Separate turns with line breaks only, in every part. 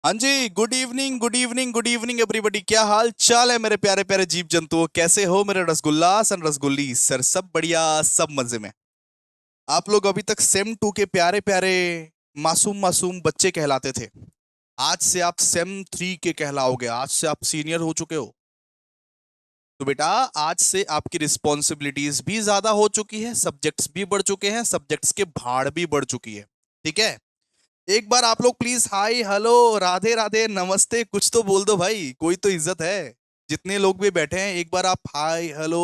हाँ जी, good evening, good evening, good evening everybody. क्या हाल चाल है मेरे प्यारे प्यारे जीव जंतुओं? कैसे हो मेरे रसगुल्ला सन रसगुल्ली सर? सब बढ़िया, सब मजे में। आप लोग अभी तक सेम टू के प्यारे प्यारे मासूम मासूम बच्चे कहलाते थे। आज से आप सेम थ्री के कहलाओगे। आज से आप सीनियर हो चुके हो। तो बेटा, आज से आपकी रिस्पॉन्सिबिलिटीज भी ज्यादा हो चुकी है, सब्जेक्ट्स भी बढ़ चुके हैं, सब्जेक्ट्स के भाड़ भी बढ़ चुकी है। ठीक है। एक बार आप लोग please hi hello Radhe Radhe नमस्ते कुछ तो बोल दो भाई, कोई तो इज्जत है। जितने लोग भी बैठे हैं, एक बार आप हाय हेलो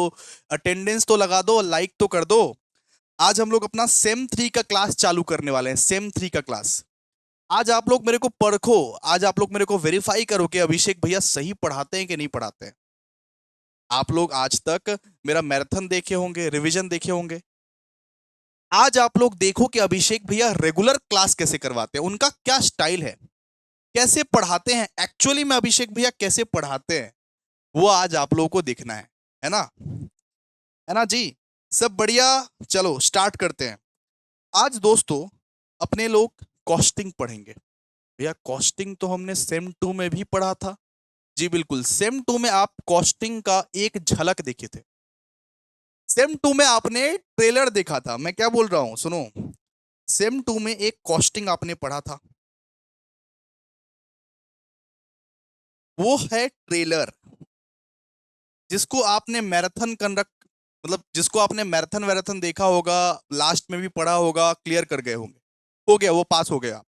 अटेंडेंस तो लगा दो, लाइक तो कर दो। आज हम लोग अपना सेम थ्री का क्लास चालू करने वाले हैं। सेम थ्री का क्लास। आज आप लोग मेरे को परखो। आज आप लोग मेरे को वेरीफाई करो कि अभिषेक भैया सही पढ़ाते हैं कि नहीं पढ़ाते हैं। आप लोग आज तक मेरा मैराथन देखे होंगे, रिवीजन देखे होंगे। आज आप लोग देखो कि अभिषेक भैया रेगुलर क्लास कैसे करवाते हैं, उनका क्या स्टाइल है, कैसे पढ़ाते हैं। एक्चुअली में अभिषेक भैया कैसे पढ़ाते हैं, वो आज आप लोगों को देखना है ना? है ना जी? सब बढ़िया। चलो स्टार्ट करते हैं। आज दोस्तों अपने लोग कॉस्टिंग पढ़ेंगे। भैया कॉस्टिंग तो हमने सेम टू में भी पढ़ा था। जी बिल्कुल, सेम टू में आप कॉस्टिंग का एक झलक देखे थे। सेम टू में आपने ट्रेलर देखा था। मैं क्या बोल रहा हूं सुनो। सेम टू में एक कॉस्टिंग आपने पढ़ा था, वो है ट्रेलर। जिसको आपने मैराथन कंडक्ट, मतलब जिसको आपने मैराथन वैराथन देखा होगा, लास्ट में भी पढ़ा होगा, क्लियर कर गए होंगे। हो गया, वो पास हो गया।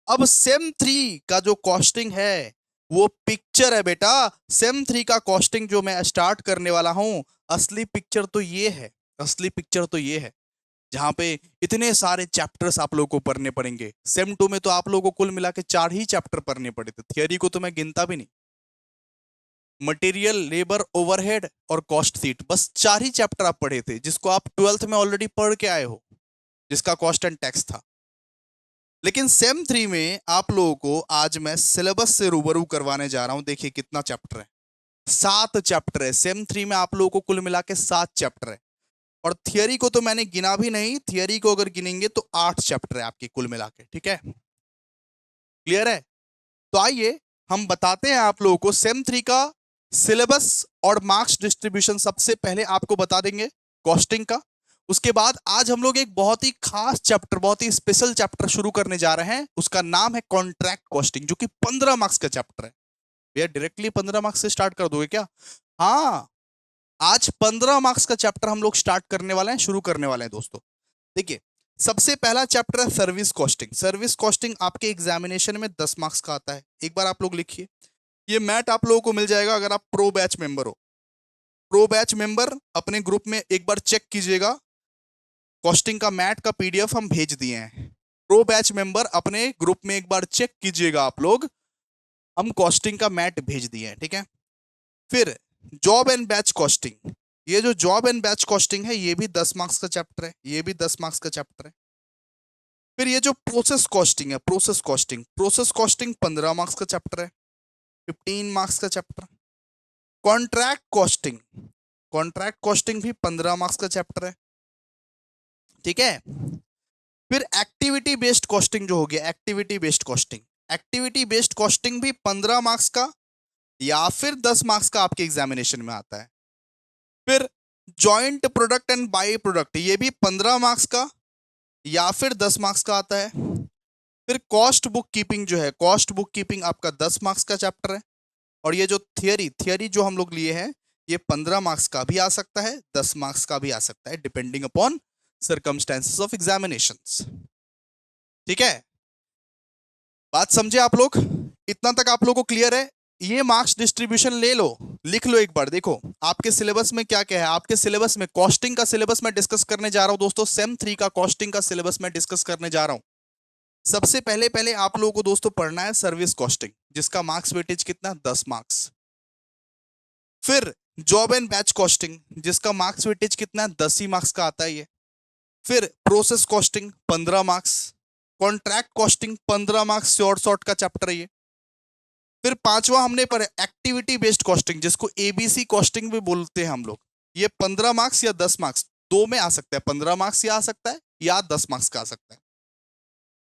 अब सेम थ्री का जो कॉस्टिंग है वो पिक्चर है बेटा। सेम थ्री का कॉस्टिंग जो मैं स्टार्ट करने वाला हूं, असली पिक्चर तो ये है। असली पिक्चर तो ये है, जहां पे इतने सारे चैप्टर्स आप लोगों को पढ़ने पड़ेंगे। सेम टू में तो आप लोगों को कुल मिला के 4 ही चैप्टर पढ़ने पड़े थे, थियरी को तो मैं गिनता भी नहीं। मटेरियल, लेबर, ओवरहेड और कॉस्ट सीट, बस 4 ही चैप्टर आप पढ़े थे, जिसको आप ट्वेल्थ में ऑलरेडी पढ़ के आए हो, जिसका कॉस्ट एंड टैक्स था। लेकिन सेम थ्री में आप लोगों को आज मैं सिलेबस से रूबरू करवाने जा रहा हूं। देखिए कितना चैप्टर है। 7 चैप्टर है सेम थ्री में, आप लोगों को कुल मिला के 7 चैप्टर है। और थियरी को तो मैंने गिना भी नहीं, थियरी को अगर गिनेंगे तो 8 चैप्टर है आपके कुल मिला के। ठीक है, क्लियर है? तो आइए हम बताते हैं आप लोगों को सेम थ्री का सिलेबस और मार्क्स डिस्ट्रीब्यूशन। सबसे पहले आपको बता देंगे कॉस्टिंग का। उसके बाद आज हम लोग एक बहुत ही खास चैप्टर, बहुत ही स्पेशल चैप्टर शुरू करने जा रहे हैं। उसका नाम है कॉन्ट्रैक्ट कॉस्टिंग, जो कि 15 मार्क्स का चैप्टर है। भैया डायरेक्टली 15 मार्क्स से स्टार्ट कर दोगे क्या? हाँ, आज 15 मार्क्स का चैप्टर हम लोग स्टार्ट करने वाले हैं, शुरू करने वाले हैं दोस्तों। देखिए, सबसे पहला चैप्टर है सर्विस कॉस्टिंग। सर्विस कॉस्टिंग आपके एग्जामिनेशन में 10 मार्क्स का आता है। एक बार आप लोग लिखिए, ये मैट आप लोगों को मिल जाएगा अगर आप प्रो बैच मेंबर हो। प्रो बैच मेंबर अपने ग्रुप में एक बार चेक कीजिएगा, कॉस्टिंग का मैट का पीडीएफ हम भेज दिए हैं। प्रो बैच मेंबर अपने ग्रुप में एक बार चेक कीजिएगा आप लोग, हम कॉस्टिंग का मैट भेज दिए हैं। ठीक है। फिर जॉब एंड बैच कॉस्टिंग। ये जो जॉब एंड बैच कॉस्टिंग है, ये भी 10 मार्क्स का चैप्टर है, ये भी 10 मार्क्स का चैप्टर है। फिर ये जो प्रोसेस कॉस्टिंग है, प्रोसेस कॉस्टिंग 15 मार्क्स का चैप्टर है, 15 मार्क्स का chapter. Contract costing, contract costing भी 15 मार्क्स का चैप्टर है। ठीक है। फिर एक्टिविटी बेस्ड कॉस्टिंग जो हो गया, activity based costing, activity based costing भी 15 मार्क्स का या फिर 10 मार्क्स का आपके एग्जामिनेशन में आता है। फिर joint product and by product, ये भी 15 मार्क्स का या फिर 10 मार्क्स का आता है। फिर कॉस्ट बुक कीपिंग जो है, कॉस्ट बुक कीपिंग आपका 10 मार्क्स का चैप्टर है। और ये जो थियरी थियरी जो हम लोग लिए हैं, ये 15 मार्क्स का भी आ सकता है, 10 मार्क्स का भी आ सकता है, depending upon circumstances of examinations. ठीक है, बात समझे आप लोग? इतना तक आप लोगों को क्लियर है? ये मार्क्स डिस्ट्रीब्यूशन ले लो, लिख लो एक बार। देखो आपके सिलेबस में क्या क्या है। आपके सिलेबस में कॉस्टिंग का सिलेबस मैं डिस्कस करने जा रहा हूं दोस्तों। सेम थ्री का कॉस्टिंग का सिलेबस मैं डिस्कस करने जा रहा हूं। सबसे पहले पहले आप लोगों को दोस्तों पढ़ना है सर्विस कॉस्टिंग, जिसका मार्क्स वेटेज कितना, 10 मार्क्स। फिर जॉब एंड बैच कॉस्टिंग, जिसका मार्क्स वेटेज कितना है, 10 ही मार्क्स का आता है ये। फिर process costing 15 marks. Contract costing 15 marks, short short का चैप्टर है ये। फिर पांचवा हमने पर एक्टिविटी बेस्ड कॉस्टिंग, जिसको एबीसी कॉस्टिंग भी बोलते हैं हम लोग। ये 15 मार्क्स या 10 मार्क्स, दो में आ सकता है। 15 मार्क्स या आ सकता है या 10 मार्क्स का आ सकता है।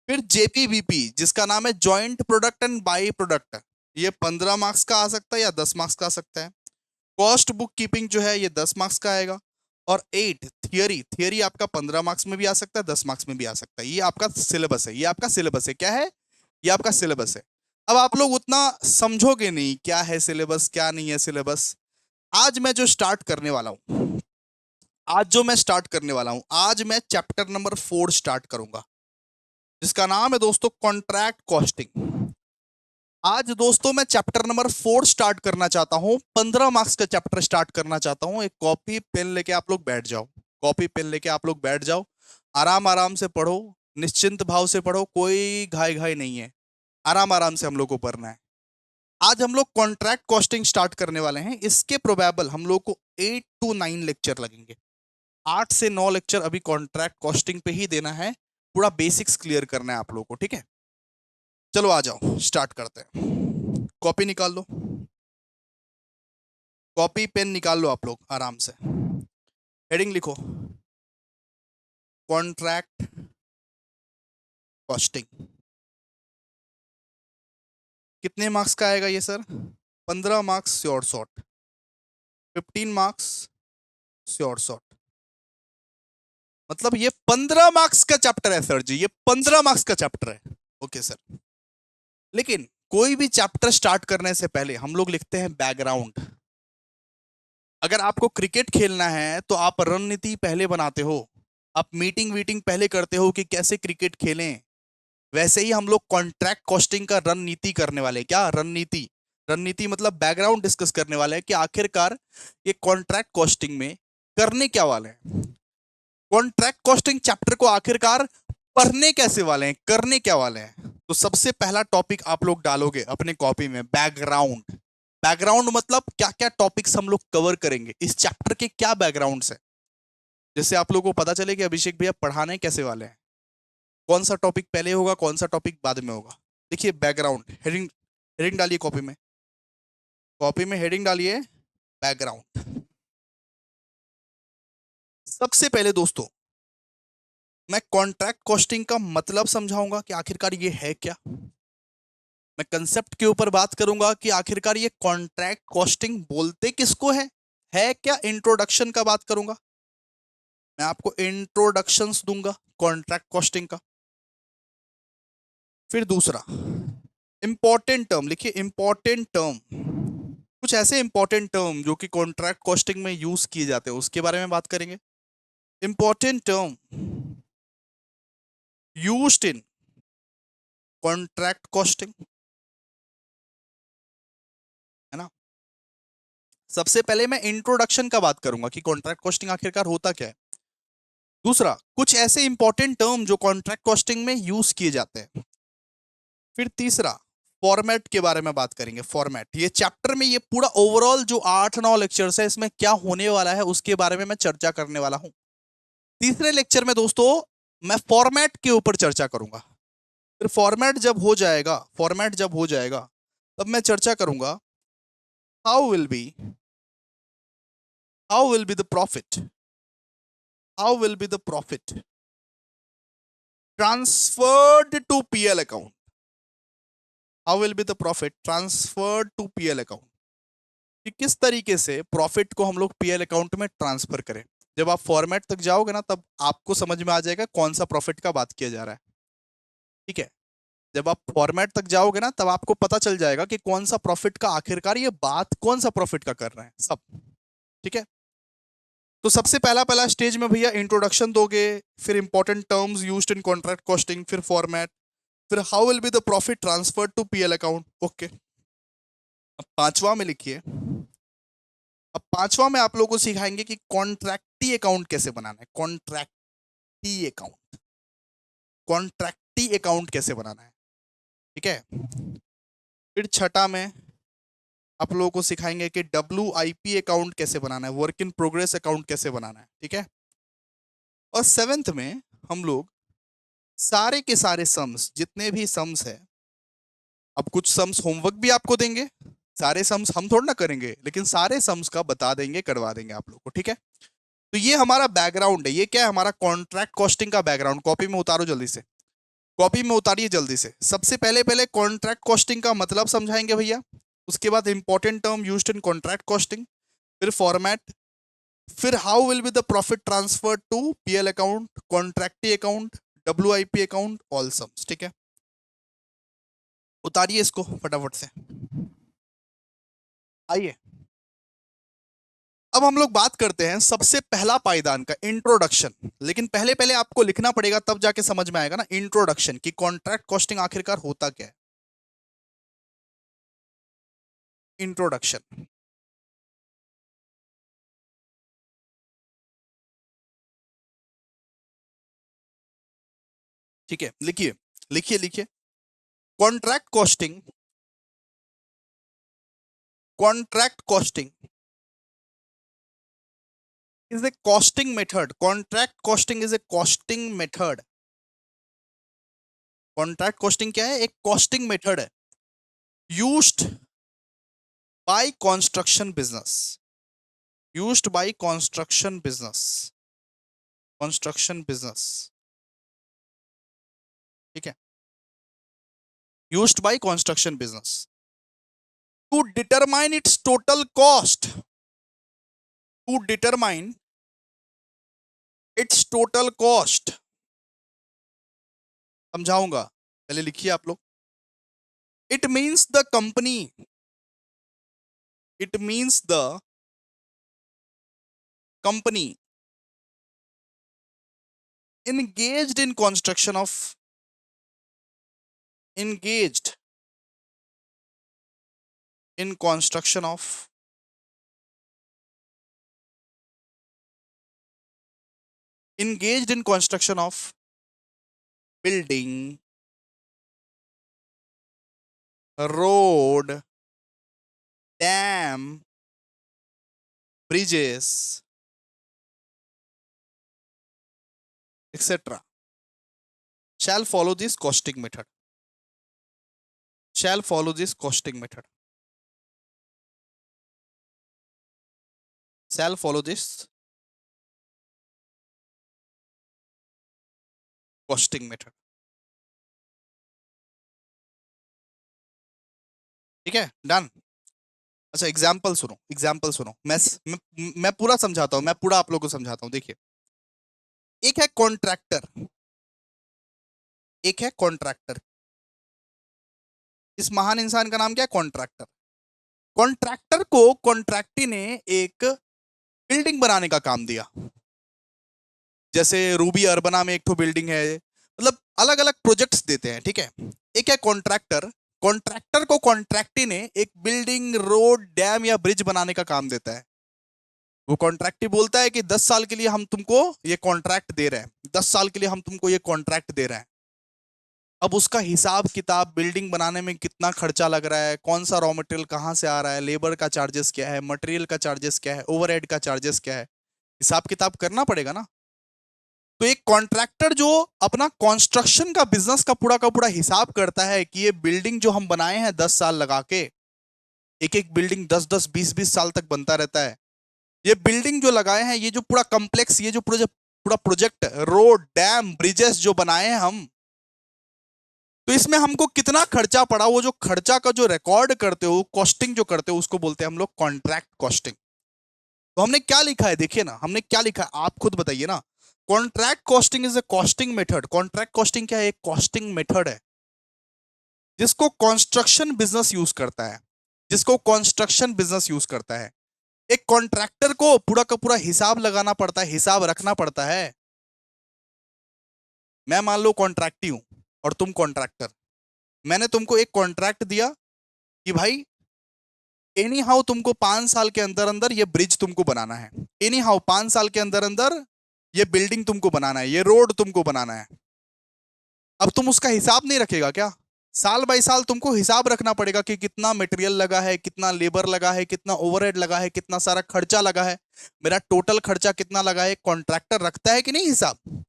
फिर जेपीबीपी जिसका नाम है joint product and by product, ये 15 मार्क्स का आ सकता है या 10 मार्क्स का आ सकता है। कॉस्ट बुक कीपिंग जो है ये 10 मार्क्स का आएगा। और 8 थियरी, थियरी आपका 15 मार्क्स में भी आ सकता है, 10 मार्क्स में भी आ सकता है। ये आपका सिलेबस है, ये आपका सिलेबस है। क्या है? ये आपका सिलेबस है। अब आप लोग उतना समझोगे नहीं क्या है सिलेबस, क्या नहीं है सिलेबस। आज मैं जो स्टार्ट करने वाला हूं, आज जो मैं स्टार्ट करने वाला हूं, आज मैं चैप्टर नंबर 4 स्टार्ट करूंगा, जिसका नाम है दोस्तों कॉन्ट्रैक्ट कॉस्टिंग। आज दोस्तों मैं चैप्टर नंबर 4 स्टार्ट करना चाहता हूं, 15 मार्क्स का चैप्टर स्टार्ट करना चाहता हूं। एक कॉपी पेन लेके आप लोग बैठ जाओ, कॉपी पेन लेके आप लोग बैठ जाओ, आराम आराम से पढ़ो, निश्चिंत भाव से पढ़ो, कोई घाई घाई नहीं है, आराम आराम से हम लोग को पढ़ना है। आज हम लोग कॉन्ट्रैक्ट कॉस्टिंग स्टार्ट करने वाले हैं। इसके प्रोबेबल हम लोग को 8 to 9 लेक्चर लगेंगे। 8 से 9 लेक्चर अभी कॉन्ट्रैक्ट कॉस्टिंग पे ही देना है, पूरा बेसिक्स क्लियर करना है आप लोगों को, ठीक है। चलो आ जाओ, स्टार्ट करते हैं। कॉपी निकाल लो, कॉपी पेन निकाल लो आप लोग आराम से। हेडिंग लिखो, कॉन्ट्रैक्ट कॉस्टिंग। कितने मार्क्स का आएगा ये sir? 15 marks sure shot, 15 marks sure shot. मतलब ये 15 मार्क्स का चैप्टर है सर जी, ये 15 मार्क्स का चैप्टर है। Okay sir. लेकिन कोई भी चैप्टर स्टार्ट करने से पहले हम लोग लिखते हैं बैकग्राउंड। अगर आपको क्रिकेट खेलना है तो आप रणनीति पहले बनाते हो, आप मीटिंग वीटिंग पहले करते हो कि कैसे क्रिकेट खेलें। वैसे ही हम लोग कॉन्ट्रैक्ट कॉस्टिंग का रणनीति करने वाले हैं। क्या रणनीति? रणनीति मतलब बैकग्राउंड डिस्कस करने वाले हैं कि आखिरकार ये कॉन्ट्रैक्ट कॉस्टिंग में करने क्या वाले हैं। कॉन्ट्रैक्ट कॉस्टिंग चैप्टर को आखिरकार पढ़ने कैसे वाले हैं, करने क्या वाले हैं। तो सबसे पहला टॉपिक आप लोग डालोगे अपने कॉपी में, बैकग्राउंड। बैकग्राउंड मतलब क्या क्या टॉपिक्स हम लोग कवर करेंगे, इस चैप्टर के क्या बैकग्राउंड्स है, जिससे आप लोगों को पता चले कि अभिषेक भैया पढ़ाने कैसे वाले हैं, कौन सा टॉपिक पहले होगा, कौन सा टॉपिक बाद में होगा। देखिए बैकग्राउंड, हेडिंग, हेडिंग डालिए कॉपी में, कॉपी में हेडिंग डालिए बैकग्राउंड। सबसे पहले दोस्तों मैं कॉन्ट्रैक्ट कॉस्टिंग का मतलब समझाऊंगा कि आखिरकार ये है क्या। मैं कंसेप्ट के ऊपर बात करूंगा कि आखिरकार ये कॉन्ट्रैक्ट कॉस्टिंग बोलते किसको है क्या। इंट्रोडक्शन का बात करूंगा, मैं आपको इंट्रोडक्शंस दूंगा कॉन्ट्रैक्ट कॉस्टिंग का। फिर दूसरा इंपॉर्टेंट टर्म, लिखिए इंपॉर्टेंट टर्म, कुछ ऐसे इंपॉर्टेंट टर्म जो कि कॉन्ट्रैक्ट कॉस्टिंग में यूज किए जाते हैं उसके बारे में बात करेंगे। Important term used in contract costing, है ना। सबसे पहले मैं इंट्रोडक्शन का बात करूंगा कि कॉन्ट्रैक्ट कॉस्टिंग आखिरकार होता क्या है। दूसरा कुछ ऐसे इंपॉर्टेंट टर्म जो कॉन्ट्रैक्ट कॉस्टिंग में यूज किए जाते हैं। फिर तीसरा फॉर्मेट के बारे में बात करेंगे। फॉर्मेट, ये चैप्टर में ये पूरा ओवरऑल जो 8-9 लेक्चर्स है इसमें क्या होने वाला है उसके बारे में मैं चर्चा करने वाला हूं। तीसरे लेक्चर में दोस्तों मैं फॉर्मेट के ऊपर चर्चा करूंगा। फिर फॉर्मेट जब हो जाएगा, फॉर्मेट जब हो जाएगा तब मैं चर्चा करूंगा how will be, how will be the profit, how will be the profit transferred to PL account, how will be the profit transferred to PL account, कि किस तरीके से प्रॉफिट को हम लोग पीएल अकाउंट में ट्रांसफर करें। जब आप फॉर्मेट तक जाओगे ना तब आपको समझ में आ जाएगा कौन सा प्रॉफिट का बात किया जा रहा है, ठीक है। जब आप फॉर्मेट तक जाओगे ना तब आपको पता चल जाएगा कि कौन सा प्रॉफिट का आखिरकार ये बात कौन सा प्रॉफिट का कर रहे हैं सब, ठीक है। तो सबसे पहला पहला स्टेज में भैया इंट्रोडक्शन दोगे, फिर important terms used in contract costing, फिर फॉर्मेट, फिर how will be the profit transfer to PL account. Okay, अब पांचवा में लिखिए, अब पांचवा में आप लोगों को सिखाएंगे कि कॉन्ट्रैक्टी अकाउंट कैसे बनाना है। कॉन्ट्रैक्टी अकाउंट, कॉन्ट्रैक्टी अकाउंट कैसे बनाना है, ठीक है। फिर छठा में आप लोगों को सिखाएंगे कि WIP अकाउंट कैसे बनाना है, वर्क इन प्रोग्रेस अकाउंट कैसे बनाना है, ठीक है। और सेवेंथ में हम लोग सारे के सारे सम्स, जितने भी सम्स है, अब कुछ सम्स होमवर्क भी आपको देंगे, सारे सम्स हम थोड़ा ना करेंगे, लेकिन सारे सम्स का बता देंगे, करवा देंगे आप लोग को, ठीक है। तो ये हमारा बैकग्राउंड है, ये क्या है हमारा कॉन्ट्रैक्ट कॉस्टिंग का बैकग्राउंड। कॉपी में उतारो जल्दी से, कॉपी में उतारिए जल्दी से। सबसे पहले पहले कॉन्ट्रैक्ट कॉस्टिंग का मतलब समझाएंगे भैया, उसके बाद important term used in contract costing, फिर फॉर्मेट, फिर how will be the profit transfer to PL account, contractee account, WIP account, all sums. ठीक है, उतारिए इसको फटाफट से। आइए अब हम लोग बात करते हैं सबसे पहला पायदान का, इंट्रोडक्शन। लेकिन पहले पहले आपको लिखना पड़ेगा, तब जाके समझ में आएगा ना इंट्रोडक्शन की कॉन्ट्रैक्ट कॉस्टिंग आखिरकार होता क्या है। इंट्रोडक्शन, ठीक है, लिखिए लिखिए लिखिए। Contract costing, contract costing is a costing method. Contract costing is a costing method. Contract costing क्या है? एक कॉस्टिंग मेथड है used by construction business, used by construction business, construction business, ठीक है, used by construction business to determine its total cost, to determine its total cost. समझाऊंगा, पहले लिखिए आप लोग। It means the company, it means the company engaged in construction of, engaged in construction of, engaged in construction of building, road, dam, bridges, etc. shall follow this costing method, shall follow this costing method, shall follow this costing method। ठीक है, done. अच्छा example सुनो, example सुनो, मैं पूरा समझाता हूं, मैं पूरा आप लोगों को समझाता हूं। देखिए, एक है कॉन्ट्रैक्टर, एक है कॉन्ट्रैक्टर। इस महान इंसान का नाम क्या है? कॉन्ट्रैक्टर। कॉन्ट्रैक्टर को कॉन्ट्रैक्टी ने एक बिल्डिंग बनाने का काम दिया, जैसे रूबी अर्बना में एक तो बिल्डिंग है, मतलब अलग अलग प्रोजेक्ट्स देते हैं। ठीक है, एक है कॉन्ट्रैक्टर, कॉन्ट्रैक्टर को कॉन्ट्रैक्टी ने एक बिल्डिंग, रोड, डैम या ब्रिज बनाने का काम देता है। वो कॉन्ट्रैक्टी बोलता है कि 10 साल के लिए हम तुमको ये कॉन्ट्रैक्ट दे रहे हैं, 10 साल के लिए हम तुमको ये कॉन्ट्रैक्ट दे रहे हैं। अब उसका हिसाब किताब, बिल्डिंग बनाने में कितना खर्चा लग रहा है, कौन सा रॉ मटेरियल कहाँ से आ रहा है, लेबर का चार्जेस क्या है, मटेरियल का चार्जेस क्या है, ओवरहेड का चार्जेस क्या है, हिसाब किताब करना पड़ेगा ना। तो एक कॉन्ट्रैक्टर जो अपना कंस्ट्रक्शन का बिजनेस का पूरा हिसाब करता है कि ये बिल्डिंग जो हम बनाए हैं 10 साल लगा के, एक एक बिल्डिंग 10-10, 20-20 साल तक बनता रहता है। ये बिल्डिंग जो लगाए हैं, ये जो पूरा कम्प्लेक्स, ये जो पूरा प्रोजेक्ट, रोड, डैम, ब्रिजेस जो बनाए हैं हम, तो इसमें हमको कितना खर्चा पड़ा, वो जो खर्चा का जो रिकॉर्ड करते हो, कॉस्टिंग जो करते हो, उसको बोलते हैं हम लोग कॉन्ट्रैक्ट कॉस्टिंग। तो हमने क्या लिखा है, देखिए ना, हमने क्या लिखा है, आप खुद बताइए ना। Contract costing is a costing method. Contract costing क्या है? एक कॉस्टिंग मेथड है जिसको कंस्ट्रक्शन बिजनेस यूज करता है, जिसको कंस्ट्रक्शन बिजनेस यूज करता है। एक कॉन्ट्रैक्टर को पूरा का पूरा हिसाब लगाना पड़ता है, हिसाब रखना पड़ता है। मैं मान लो कॉन्ट्रैक्टी हूं और तुम कॉन्ट्रैक्टर, मैंने तुमको एक कॉन्ट्रैक्ट दिया कि भाई एनी हाउ तुमको 5 साल के अंदर अंदर ये ब्रिज तुमको बनाना है, एनी हाउ 5 साल के अंदर अंदर ये बिल्डिंग तुमको बनाना है, ये रोड तुमको बनाना है। अब तुम उसका हिसाब नहीं रखेगा क्या? साल बाई साल तुमको हिसाब रखना पड़ेगा कि कितना मटेरियल लगा है, कितना लेबर लगा है, कितना ओवरहेड लगा है, कितना सारा खर्चा लगा है, मेरा टोटल खर्चा कितना लगा है। कॉन्ट्रैक्टर रखता है कि नहीं हिसाब?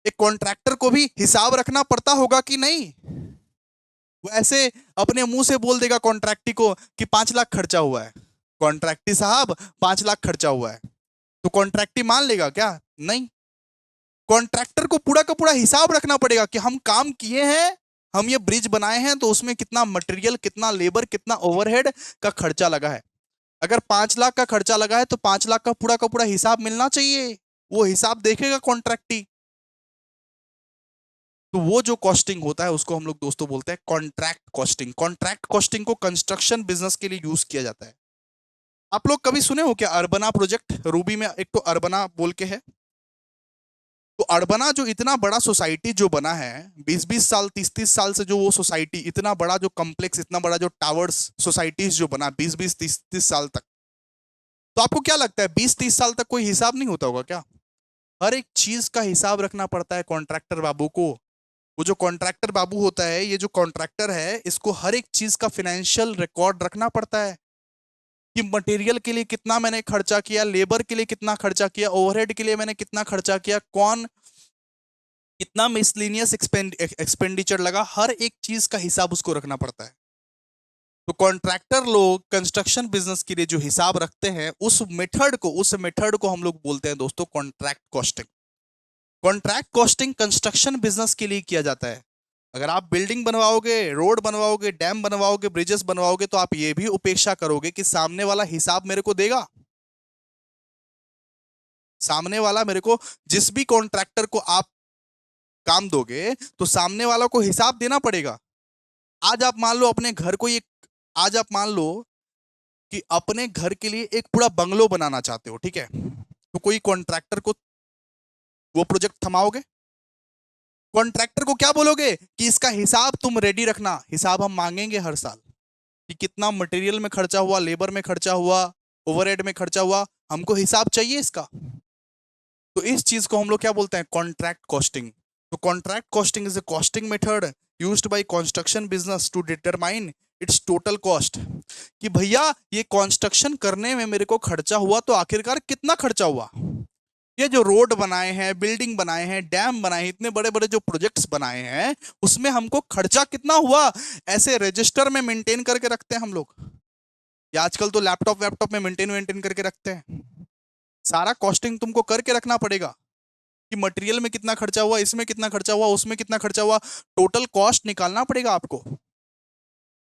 एक कॉन्ट्रैक्टर को भी हिसाब रखना पड़ता होगा कि नहीं? वो ऐसे अपने मुंह से बोल देगा कॉन्ट्रैक्टी को कि 5 लाख खर्चा हुआ है, कॉन्ट्रैक्टी साहब 5 लाख खर्चा हुआ है, तो कॉन्ट्रैक्टी मान लेगा क्या? नहीं। कॉन्ट्रैक्टर को पूरा का पूरा हिसाब रखना पड़ेगा कि हम काम किए हैं, हम ये ब्रिज बनाए हैं, तो उसमें कितना मटेरियल, कितना लेबर, कितना ओवरहेड का खर्चा लगा है। अगर 5 लाख का खर्चा लगा है तो 5 लाख का पूरा हिसाब मिलना चाहिए। वो हिसाब देखेगा कॉन्ट्रैक्टी। तो वो जो कॉस्टिंग होता है उसको हम लोग दोस्तों बोलते हैं कॉन्ट्रैक्ट कॉस्टिंग। कॉन्ट्रैक्ट कॉस्टिंग को कंस्ट्रक्शन बिजनेस के लिए यूज किया जाता है। आप लोग कभी सुने हो क्या अर्बना प्रोजेक्ट? रूबी में एक तो अर्बना बोल के है। तो अर्बना जो इतना बड़ा सोसाइटी जो बना है, 20-20 साल, 30-30 साल से जो वो सोसाइटी, इतना बड़ा जो कॉम्प्लेक्स, इतना बड़ा जो टावर्स सोसाइटीज जो बना 20-20, 30-30 साल तक, तो आपको क्या लगता है 20-30 साल तक कोई हिसाब नहीं होता होगा क्या? हर एक चीज का हिसाब रखना पड़ता है कॉन्ट्रैक्टर बाबू को। वो जो कॉन्ट्रैक्टर बाबू होता है, ये जो कॉन्ट्रैक्टर है, इसको हर एक चीज का फाइनेंशियल रिकॉर्ड रखना पड़ता है कि मटेरियल के लिए कितना मैंने खर्चा किया, लेबर के लिए कितना खर्चा किया, ओवरहेड के लिए मैंने कितना खर्चा किया, कौन कितना मिसलिनियस एक्सपेंडिचर लगा, हर एक चीज का हिसाब उसको रखना पड़ता है। तो कॉन्ट्रैक्टर लोग कंस्ट्रक्शन बिजनेस के लिए जो हिसाब रखते हैं, उस मेथड को हम लोग बोलते हैं दोस्तों contract costing. Contract costing construction business के लिए किया जाता है। अगर आप बिल्डिंग बनवाओगे, रोड बनवाओगे, डैम बनवाओगे, ब्रिजेस बनवाओगे, तो आप ये भी उपेक्षा करोगे कि सामने वाला हिसाब मेरे को देगा। सामने वाला मेरे को, जिस भी कॉन्ट्रैक्टर को आप काम दोगे, तो सामने वाला को हिसाब देना पड़ेगा। आज आप मान लो अपने घर को, एक आज आप मान लो कि अपने घर के लिए एक पूरा बंगलो बनाना चाहते हो, ठीक है? तो कोई कॉन्ट्रैक्टर को वो प्रोजेक्ट थमाओगे? कॉन्ट्रैक्टर को क्या बोलोगे कि इसका हिसाब तुम रेडी रखना, हिसाब हम मांगेंगे हर साल कि कितना मटेरियल में खर्चा हुआ, लेबर में खर्चा हुआ, ओवरहेड में खर्चा हुआ, हमको हिसाब चाहिए इसका। तो इस चीज को हम लोग क्या बोलते हैं? Contract costing. तो contract costing is a costing method used by construction business to determine its total cost. कि भैया ये कंस्ट्रक्शन करने में मेरे को खर्चा हुआ, तो आखिरकार कितना खर्चा हुआ। ये जो रोड बनाए हैं, बिल्डिंग बनाए हैं, डैम बनाए हैं, इतने बड़े बड़े जो प्रोजेक्ट्स बनाए हैं, उसमें हमको खर्चा कितना हुआ, ऐसे रजिस्टर में मेंटेन करके रखते हैं हम लोग। या आजकल तो लैपटॉप वैपटॉप में मेंटेन मेंटेन करके रखते हैं। सारा कॉस्टिंग तुमको करके रखना पड़ेगा कि मटेरियल में कितना खर्चा हुआ, इसमें कितना खर्चा हुआ, उसमें कितना खर्चा हुआ, टोटल कॉस्ट निकालना पड़ेगा आपको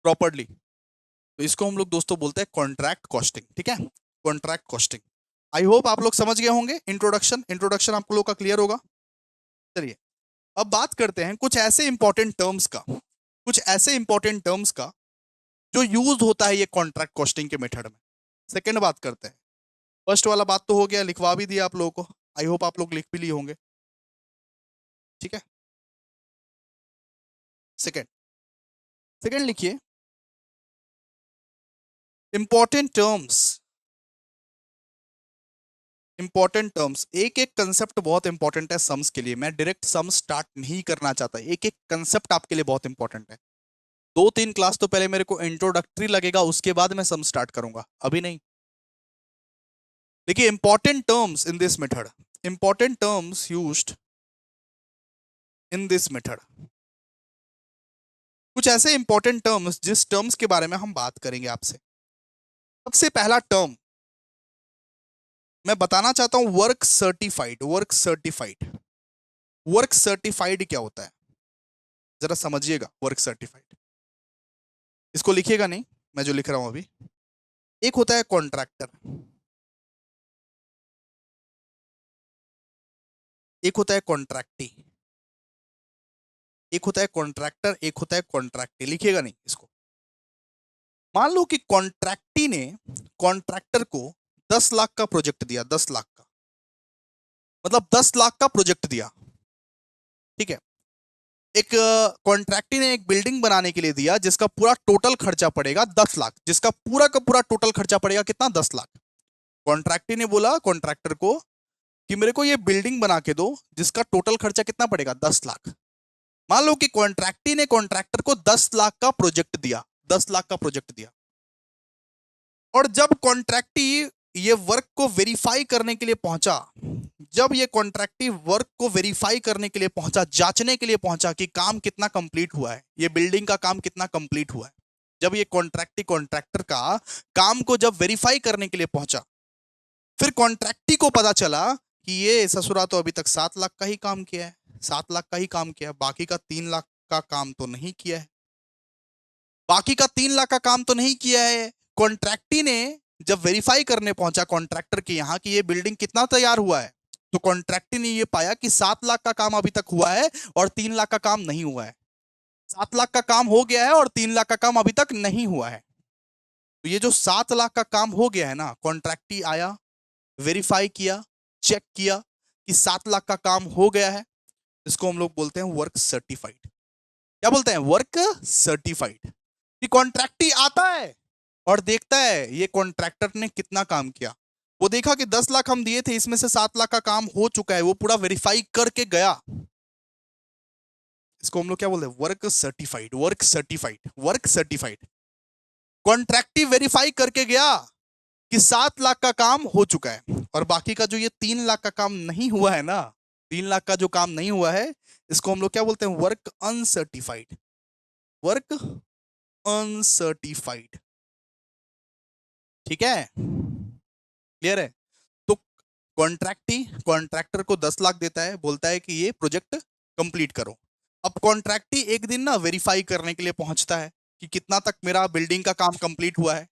प्रॉपरली। तो इसको हम लोग दोस्तों बोलते हैं कॉन्ट्रैक्ट कॉस्टिंग। ठीक है, कॉन्ट्रैक्ट कॉस्टिंग। आई होप आप लोग समझ गए होंगे। इंट्रोडक्शन आप लोग का क्लियर होगा। चलिए अब बात करते हैं कुछ ऐसे इंपॉर्टेंट टर्म्स का, जो यूज होता है ये कॉन्ट्रैक्ट कॉस्टिंग के मेथड में। सेकंड बात करते हैं। फर्स्ट वाला बात तो हो गया, लिखवा भी दिया आप लोगों को, आई होप आप लोग लिख भी लिए होंगे। ठीक है, सेकंड सेकंड लिखिए, इंपॉर्टेंट टर्म्स। इंपॉर्टेंट टर्म्स, एक एक कंसेप्ट बहुत इंपॉर्टेंट है सम्स के लिए। मैं डायरेक्ट सम्स स्टार्ट नहीं करना चाहता, एक एक कंसेप्ट आपके लिए बहुत इंपॉर्टेंट है। 2-3 क्लास तो पहले मेरे को इंट्रोडक्टरी लगेगा, उसके बाद मैं सम स्टार्ट करूंगा, अभी नहीं। देखिए important terms in this method, important terms used in this method. कुछ ऐसे इंपॉर्टेंट टर्म्स जिस टर्म्स के बारे में हम बात करेंगे आपसे। सबसे पहला टर्म मैं बताना चाहता हूं, work certified. Work certified, work certified क्या होता है जरा समझिएगा। वर्क सर्टिफाइड, इसको लिखिएगा नहीं, मैं जो लिख रहा हूं अभी। एक होता है कॉन्ट्रैक्टर, एक होता है कॉन्ट्रैक्टी, एक होता है कॉन्ट्रैक्टर, एक होता है कॉन्ट्रैक्टी। लिखिएगा नहीं इसको। मान लो कि कॉन्ट्रैक्टी ने कॉन्ट्रैक्टर को 10 लाख का प्रोजेक्ट दिया, 10 लाख का, मतलब 10 लाख का प्रोजेक्ट दिया। ठीक है, एक कॉन्ट्रैक्टी ने एक बिल्डिंग बनाने के लिए दिया जिसका पूरा टोटल खर्चा पड़ेगा 10 लाख, जिसका पूरा का पूरा टोटल खर्चा पड़ेगा कितना? 10 लाख। कॉन्ट्रैक्टी ने बोला कॉन्ट्रैक्टर को कि मेरे को ये बिल्डिंग बना के दो जिसका टोटल खर्चा कितना पड़ेगा? 10 लाख। मान लो कि कॉन्ट्रैक्टी ने कॉन्ट्रैक्टर को 10 लाख का प्रोजेक्ट दिया, 10 लाख का प्रोजेक्ट दिया। और जब कॉन्ट्रैक्टी ये वर्क को वेरीफाई करने के लिए पहुंचा, जब ये कॉन्ट्रैक्टी वर्क को वेरीफाई करने के लिए पहुंचा, जांचने के लिए पहुंचा कि काम कितना कंप्लीट हुआ है, ये बिल्डिंग का काम कितना कंप्लीट हुआ है, जब ये कॉन्ट्रैक्टी कॉन्ट्रैक्टर का काम को जब वेरीफाई करने के लिए पहुंचा, फिर कॉन्ट्रैक्टी को पता चला कि ये ससुरा तो अभी तक 7 लाख का ही काम किया है, 7 लाख का ही काम किया है, बाकी का 3 लाख का काम तो नहीं किया है, बाकी का 3 लाख का काम तो नहीं किया है। कॉन्ट्रैक्टी ने जब वेरीफाई करने पहुंचा कॉन्ट्रैक्टर के यहाँ कि ये बिल्डिंग कितना तैयार हुआ है, तो कॉन्ट्रैक्टी ने ये पाया कि 7 लाख का काम अभी तक हुआ है और 3 लाख का काम नहीं हुआ है। 7 लाख का काम हो गया है और 3 लाख का काम अभी तक नहीं हुआ है। तो ये जो 7 लाख का काम हो गया है ना, कॉन्ट्रैक्टी आया, वेरीफाई किया, चेक किया कि 7 लाख का काम हो गया है, इसको हम लोग बोलते हैं वर्क सर्टिफाइड। क्या बोलते हैं? Work certified. कि कॉन्ट्रैक्टी आता है और देखता है ये कॉन्ट्रैक्टर ने कितना काम किया, वो देखा कि 10 लाख हम दिए थे, इसमें से 7 लाख का काम हो चुका है, वो पूरा वेरीफाई करके गया, इसको हम लोग क्या बोलते हैं? Work certified. Work certified, work certified. Contractee verify करके गया कि 7 लाख का काम हो चुका है, और बाकी का जो ये 3 लाख का काम नहीं हुआ है ना, 3 लाख का जो काम नहीं हुआ है, इसको हम लोग क्या बोलते हैं? Work uncertified. Work uncertified. ठीक है, क्लियर है? तो कॉन्ट्रैक्टर को 10 लाख देता है, बोलता है कि ये प्रोजेक्ट कंप्लीट करो। अब कॉन्ट्रैक्टी एक दिन ना वेरीफाई करने के लिए पहुंचता है कि कितना तक मेरा बिल्डिंग का काम कंप्लीट हुआ है।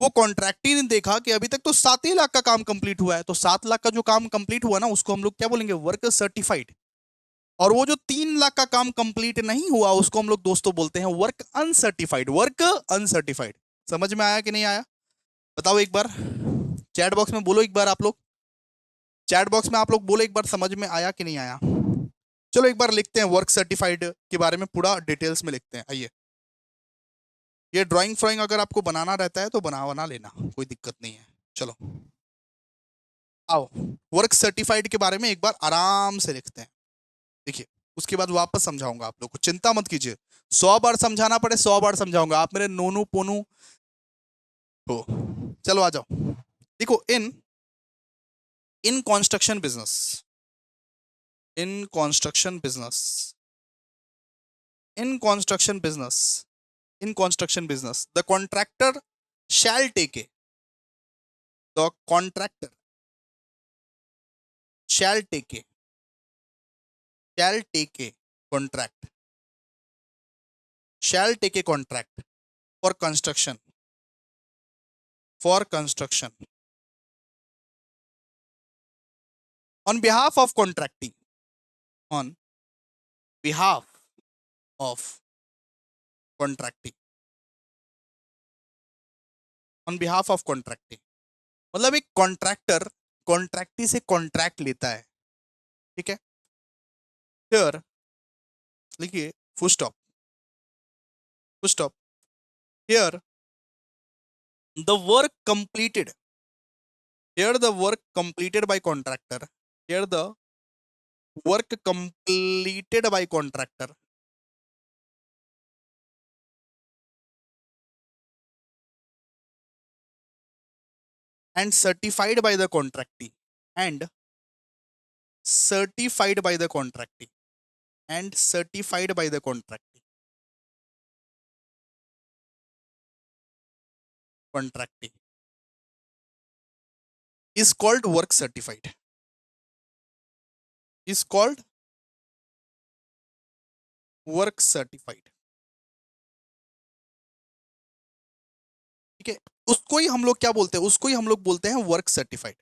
वो कॉन्ट्रैक्टी ने देखा कि अभी तक तो 7 ही लाख का काम कंप्लीट हुआ है, तो 7 लाख का जो काम कंप्लीट हुआ ना, उसको हम लोग क्या बोलेंगे? Work certified. और वो जो 3 लाख का काम कंप्लीट नहीं हुआ, उसको हम लोग दोस्तों बोलते हैं वर्क अनसर्टिफाइड। Work uncertified. समझ में आया कि नहीं आया? बताओ एक बार, चैट बॉक्स में बोलो एक बार आप लोग, चैट बॉक्स में आप लोग बोलो एक बार, समझ में आया कि नहीं आया? चलो एक बार लिखते हैं वर्क सर्टिफाइड के बारे में, पूरा डिटेल्स में लिखते हैं। आइए, ये ड्राइंग फ्राइंग अगर आपको बनाना रहता है तो बना लेना, कोई दिक्कत नहीं है। चलो आओ, वर्क सर्टिफाइड के बारे में एक बार आराम से लिखते हैं। देखिए, उसके बाद वापस समझाऊंगा आप लोग को, चिंता मत कीजिए। 100 बार समझाना पड़े 100 बार समझाऊंगा, आप मेरे नोनू पोनू हो। चलो आ जाओ। देखो, in in construction business, in construction business, in construction business, in construction business, the contractor shall take a, the contractor shall take a, shall take a contract, shall take a contract for construction, for construction on behalf of contracting, on behalf of contracting, on behalf of contracting। मतलब एक contractor कॉन्ट्रैक्टी से contract लेता है, ठीक है? Here लिखिए, full stop, full stop. Here the work completed, here the work completed by contractor, here the work completed by contractor and certified by the contractee, and certified by the contractee, and certified by the contractee, contractee is called work certified, is called work certified। ठीक है, उसको ही हम लोग क्या बोलते हैं? उसको ही हम लोग बोलते हैं work certified.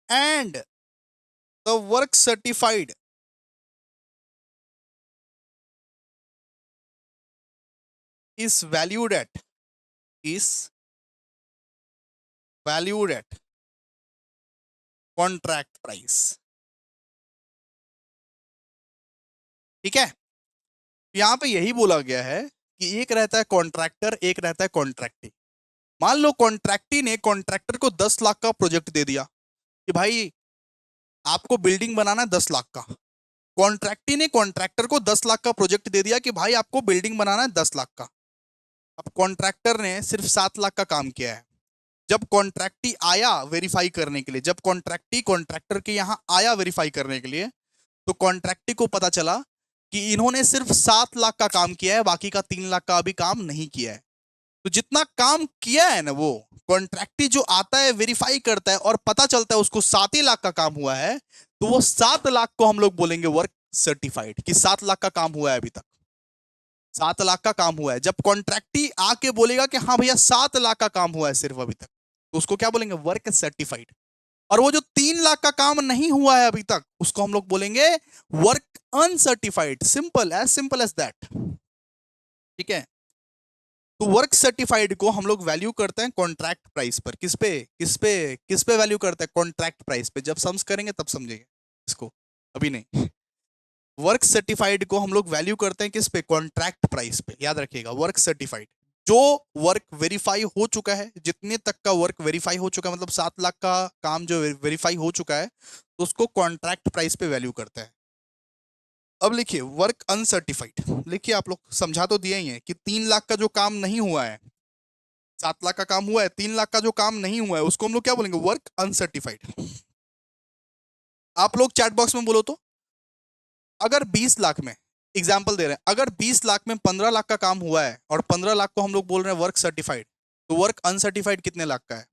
And the work certified is valued at, is valued at contract price। ठीक है, यहां पे यही बोला गया है कि एक रहता है कॉन्ट्रैक्टर, एक रहता है कॉन्ट्रैक्टी। मान लो कॉन्ट्रैक्टी ने कॉन्ट्रैक्टर को 10 लाख का प्रोजेक्ट दे दिया कि भाई आपको बिल्डिंग बनाना है 10 लाख का। कॉन्ट्रैक्टी ने कॉन्ट्रैक्टर को 10 लाख का प्रोजेक्ट दे दिया कि भाई आपको बिल्डिंग बनाना है 10 लाख का। अब कॉन्ट्रैक्टर ने सिर्फ 7 लाख का काम किया है। जब कॉन्ट्रैक्टी आया वेरीफाई करने के लिए, जब कॉन्ट्रैक्टी कॉन्ट्रैक्टर के यहाँ आया वेरीफाई करने के लिए, तो कॉन्ट्रैक्टी को पता चला कि इन्होंने सिर्फ 7 लाख का काम किया है, बाकी का 3 लाख का अभी काम नहीं किया है। तो जितना काम किया है ना वो कॉन्ट्रैक्टी जो आता है वेरीफाई करता है और पता चलता है उसको 7 ही लाख का काम हुआ है, तो वो 7 लाख को हम लोग बोलेंगे वर्क सर्टिफाइड, कि 7 लाख का काम हुआ है अभी तक, 7 लाख का काम हुआ है। जब कॉन्ट्रैक्टी आके बोलेगा कि हाँ भैया 7 लाख का काम हुआ है सिर्फ अभी तक, तो उसको क्या बोलेंगे, वर्क सर्टिफाइड। और वो जो 3 लाख का काम नहीं हुआ है अभी तक, उसको हम लोग बोलेंगे work uncertified. Simple as that. ठीक है। तो वर्क सर्टिफाइड को हम लोग वैल्यू करते हैं कॉन्ट्रैक्ट प्राइस पर। किस पे वैल्यू करते हैं, कॉन्ट्रैक्ट प्राइस पे। जब सम्स करेंगे तब समझेंगे इसको, अभी नहीं। वर्क सर्टिफाइड को हम लोग वैल्यू करते हैं किस पे, कॉन्ट्रैक्ट प्राइस पे। याद रखिएगा, वर्क सर्टिफाइड जो वर्क वेरीफाई हो चुका है, जितने तक का वर्क वेरीफाई हो चुका है, मतलब 7 लाख का काम जो वेरीफाई हो चुका है, तो उसको कॉन्ट्रैक्ट प्राइस पे वैल्यू करते हैं। अब लिखिए वर्क अनसर्टिफाइड। लिखिए, आप लोग समझा तो दिए ही है कि 3 लाख का जो काम नहीं हुआ है, 7 लाख का काम हुआ है, 3 लाख का जो काम नहीं हुआ है, उसको हम लोग क्या बोलेंगे, वर्क अनसर्टिफाइड। आप लोग चैट बॉक्स में बोलो तो, अगर 20 लाख में, एग्जाम्पल दे रहे हैं, अगर 20 लाख में 15 लाख का काम हुआ है और 15 लाख को हम लोग बोल रहे हैं वर्क सर्टिफाइड, तो वर्क अनसर्टिफाइड कितने लाख का है।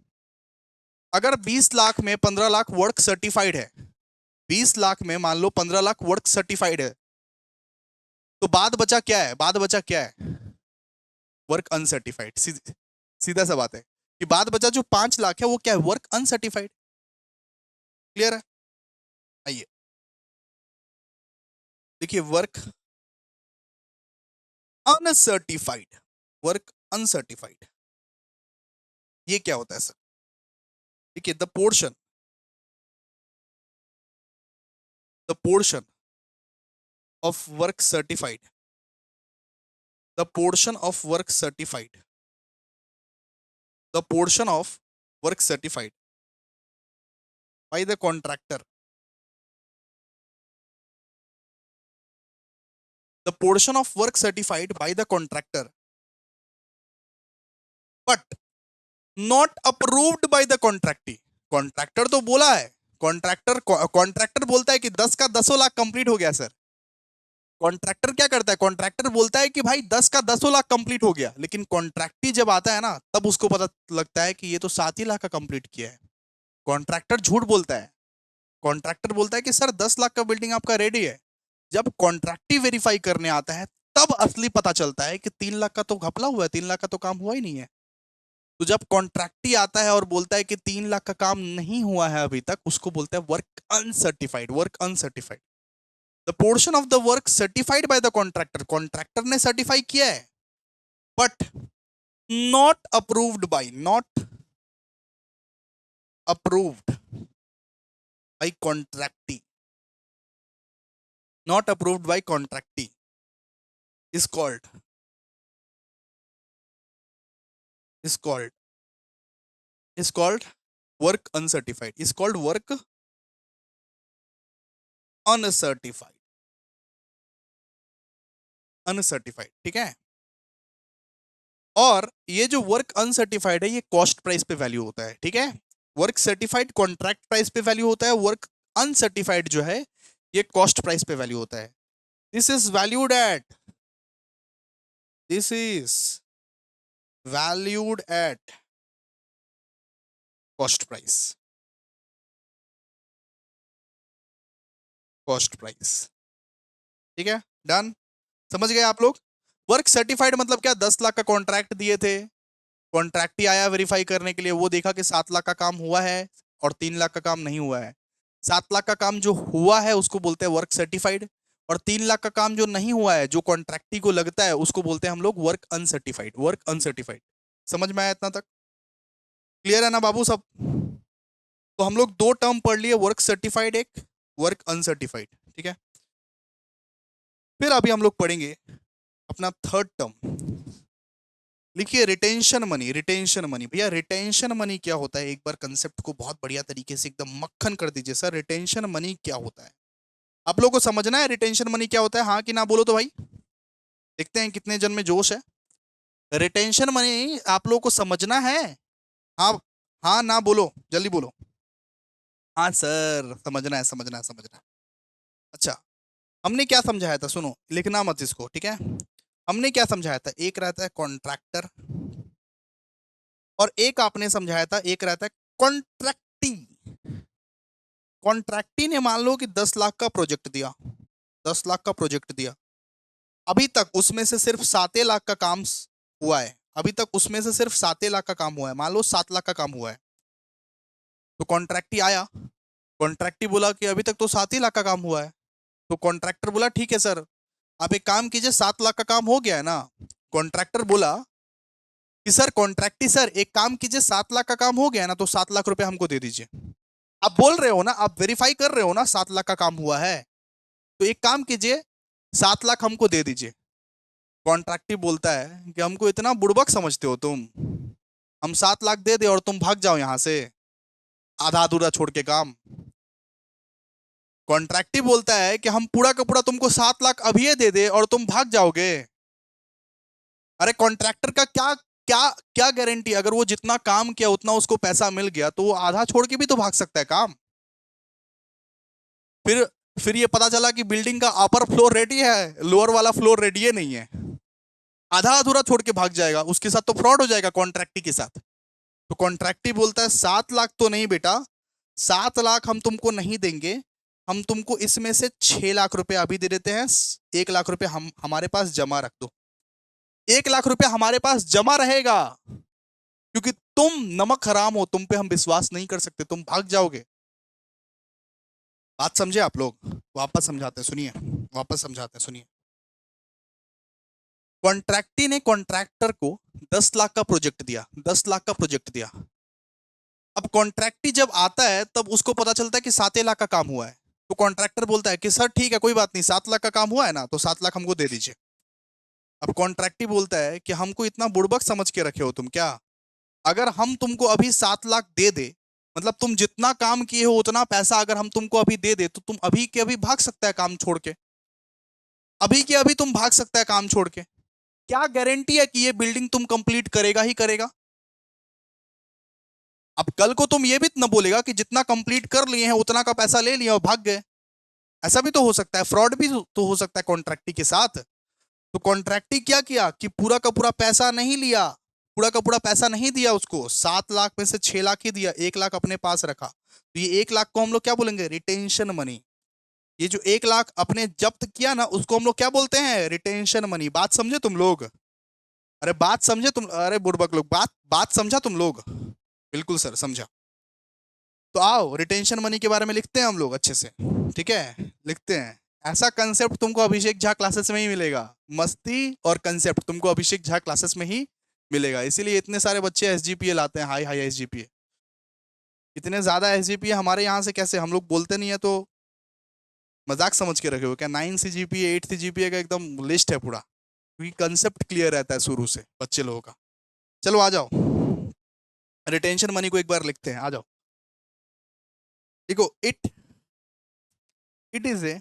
अगर 20 लाख में 15 लाख वर्क सर्टिफाइड है, 20 लाख में मान लो 15 लाख वर्क सर्टिफाइड है, तो बाद बचा क्या है, बाद बचा क्या है, वर्क अनसर्टिफाइड। सीधा सा बात है कि बाद बचा जो 5 लाख है वो क्या है, वर्क अनसर्टिफाइड। क्लियर है। आइए देखिए, वर्क अनसर्टिफाइड, वर्क अनसर्टिफाइड ये क्या होता है सर। देखिए, the portion of work certified, the portion of work certified, the portion of work certified by the contractor, the portion of work certified by the contractor but not approved by the contractee. Contractor तो बोला है, contractor बोलता है कि 10 का 10 lakh complete हो गया sir. Contractor क्या करता है, कॉन्ट्रैक्टर बोलता है कि भाई 10 का 10 लाख कंप्लीट हो गया, लेकिन कॉन्ट्रैक्टी जब आता है ना, तब उसको पता लगता है कि ये तो 7 ही लाख का कंप्लीट किया है। कॉन्ट्रैक्टर झूठ बोलता है। कॉन्ट्रैक्टर बोलता है कि सर 10 लाख का बिल्डिंग आपका रेडी है। जब कॉन्ट्रैक्टी वेरीफाई करने आता है, तब असली पता चलता है कि 3 लाख का तो घपला हुआ है, 3 लाख का तो काम हुआ ही नहीं है। तो जब कॉन्ट्रैक्टी आता है और बोलता है कि 3 लाख का काम नहीं हुआ है अभी तक, उसको बोलते हैं work uncertified, work uncertified. The portion of the work certified by the contractor, contractor ने सर्टिफाई किया है, but not approved by, not approved by contractee, not approved by contractee is called, is called is called work uncertified, is called work uncertified, uncertified. ठीक है। और ये जो work uncertified है, ये कॉस्ट प्राइस पे वैल्यू होता है। ठीक है। वर्क सर्टिफाइड कॉन्ट्रैक्ट प्राइस पे वैल्यू होता है, वर्क अनसर्टिफाइड जो है ये कॉस्ट प्राइस पे वैल्यू होता है। This is valued at, this is valued at cost price, cost price. ठीक है, डन। समझ गए आप लोग। वर्क सर्टिफाइड मतलब क्या, 10 लाख का कॉन्ट्रैक्ट दिए थे, कॉन्ट्रैक्ट ही आया वेरीफाई करने के लिए, वो देखा कि 7 लाख का काम हुआ है और 3 लाख का काम नहीं हुआ है। 7 लाख का काम जो हुआ है उसको बोलते हैं वर्क सर्टिफाइड, और 3 लाख का काम जो नहीं हुआ है, जो कॉन्ट्रैक्टी को लगता है, उसको बोलते हैं हम लोग वर्क अनसर्टिफाइड, वर्क अनसर्टिफाइड। समझ में आया इतना तक, क्लियर है ना बाबू सब। तो हम लोग दो टर्म पढ़ लिए, वर्क सर्टिफाइड एक, वर्क अनसर्टिफाइड। ठीक है। फिर अभी हम लोग पढ़ेंगे अपना थर्ड टर्म। लिखिए रिटेंशन मनी, रिटेंशन मनी। भैया रिटेंशन मनी क्या होता है, एक बार कंसेप्ट को बहुत बढ़िया तरीके से एकदम मक्खन कर दीजिए सर। रिटेंशन मनी क्या होता है, आप लोगों को समझना है रिटेंशन मनी क्या होता है, हाँ कि ना बोलो तो भाई, देखते हैं कितने जन में जोश है। रिटेंशन मनी आप लोगों को समझना है, हाँ हाँ ना बोलो, जल्दी बोलो। हाँ सर, समझना है, समझना है, समझना है। अच्छा, हमने क्या समझाया था, सुनो लिखना मत इसको, ठीक है। हमने क्या समझाया था, एक रहता है कॉन्ट्रैक्टर, और एक आपने समझाया था, एक रहता है कॉन्ट्रैक्टी। कॉन्ट्रैक्टी ने मान लो कि 10 लाख का प्रोजेक्ट दिया, 10 लाख का प्रोजेक्ट दिया, अभी तक उसमें से सिर्फ 7 लाख का काम हुआ है, अभी तक उसमें से सिर्फ 7 लाख का काम हुआ है, मान लो 7 लाख का काम हुआ है। तो कॉन्ट्रैक्टी आया, कॉन्ट्रैक्टी बोला कि अभी तक तो 7 ही लाख का काम हुआ है। तो कॉन्ट्रैक्टर बोला ठीक है सर, आप एक काम कीजिए, 7 लाख का काम हो गया है ना। कॉन्ट्रैक्टर बोला कि सर कॉन्ट्रैक्टी सर एक काम कीजिए, 7 लाख का काम हो गया है ना, तो 7 लाख रुपए हमको दे दीजिए। आप बोल रहे हो ना, आप वेरीफाई कर रहे हो ना 7 लाख का काम हुआ है, तो एक काम कीजिए 7 लाख हमको दे दीजिए। कॉन्ट्रैक्टिव बोलता है कि हमको इतना बुड़बक समझते हो तुम, हम 7 लाख दे दे और तुम भाग जाओ यहां से आधा अधूरा छोड़ के काम। कॉन्ट्रैक्टिव बोलता है कि हम पूरा का पूरा तुमको 7 लाख अभी दे दे और तुम भाग जाओगे। अरे कॉन्ट्रैक्टर का क्या क्या क्या गारंटी, अगर वो जितना काम किया उतना उसको पैसा मिल गया तो वो आधा छोड़ के भी तो भाग सकता है काम। फिर फिर ये पता चला कि बिल्डिंग का अपर फ्लोर रेडी है, लोअर वाला फ्लोर रेडी है नहीं है, आधा अधूरा छोड़ के भाग जाएगा, उसके साथ तो फ्रॉड हो जाएगा कॉन्ट्रैक्टी के साथ। तो कॉन्ट्रैक्टी बोलता है 7 लाख तो नहीं बेटा, 7 लाख हम तुमको नहीं देंगे, हम तुमको इसमें से 6 लाख रुपए अभी दे देते हैं, 1 लाख रुपए हम हमारे पास जमा रख दो। 1 लाख रुपए हमारे पास जमा रहेगा, क्योंकि तुम नमक हराम हो, तुम पे हम विश्वास नहीं कर सकते, तुम भाग जाओगे। बात समझे आप लोग? वापस समझाते हैं सुनिए, वापस समझाते हैं सुनिए। कॉन्ट्रैक्टी ने कॉन्ट्रैक्टर को 10 लाख का प्रोजेक्ट दिया, 10 लाख का प्रोजेक्ट दिया। अब कॉन्ट्रैक्टी जब आता है तब उसको पता चलता है कि 7 लाख का काम हुआ है। तो कॉन्ट्रैक्टर बोलता है कि सर ठीक है कोई बात नहीं, 7 लाख का काम हुआ है ना, तो 7 लाख हमको दे दीजिए। अब कॉन्ट्रैक्टी बोलता है कि हमको इतना बुड़बक समझ के रखे हो तुम क्या? अगर हम तुमको अभी 7 लाख दे दे, मतलब तुम जितना काम किए हो उतना पैसा अगर हम तुमको अभी दे दे, तो तुम अभी के अभी भाग सकता है काम छोड़ के, अभी के अभी तुम भाग सकता है काम छोड़ के। क्या गारंटी है कि ये बिल्डिंग तुम कंप्लीट करेगा ही करेगा? अब कल को तुम ये भी न बोलेगा कि जितना कंप्लीट कर लिए हैं उतना का पैसा ले लिया और भाग गए, ऐसा भी तो हो सकता है, फ्रॉड भी तो हो सकता है कॉन्ट्रैक्टी के साथ। तो कॉन्ट्रैक्टी क्या किया कि पूरा का पूरा पैसा नहीं लिया, पूरा का पूरा पैसा नहीं दिया उसको, 7 लाख में से 6 लाख ही दिया, 1 लाख अपने पास रखा। तो ये 1 लाख को हम लोग क्या बोलेंगे? Retention money. ये जो 1 लाख अपने जब्त किया ना, उसको हम लोग क्या बोलते हैं? Retention money. बात समझे तुम लोग? अरे बात समझे तुम, अरे बुड़बक लोग, बात बात समझा तुम लोग? बिल्कुल सर समझा। तो आओ रिटेंशन मनी के बारे में लिखते हैं हम लोग अच्छे से, ठीक है? लिखते हैं। ऐसा कंसेप्ट तुमको अभिषेक झा क्लासेस में ही मिलेगा, मस्ती और कंसेप्ट तुमको अभिषेक झा क्लासेस में ही मिलेगा, इसीलिए इतने सारे बच्चे एसजीपीए लाते हैं, हाई हाई एसजीपीए। इतने ज्यादा एसजीपीए हमारे यहाँ से कैसे? हम लोग बोलते नहीं है तो मजाक समझ के रखे हो क्या? 9 सीजीपीए 8 सीजीपीए का एकदम लिस्ट है पूरा, क्योंकि कंसेप्ट क्लियर रहता है शुरू से बच्चे लोगों का। चलो आ जाओ, रिटेंशन मनी को एक बार लिखते हैं, आ जाओ। देखो इट इज ए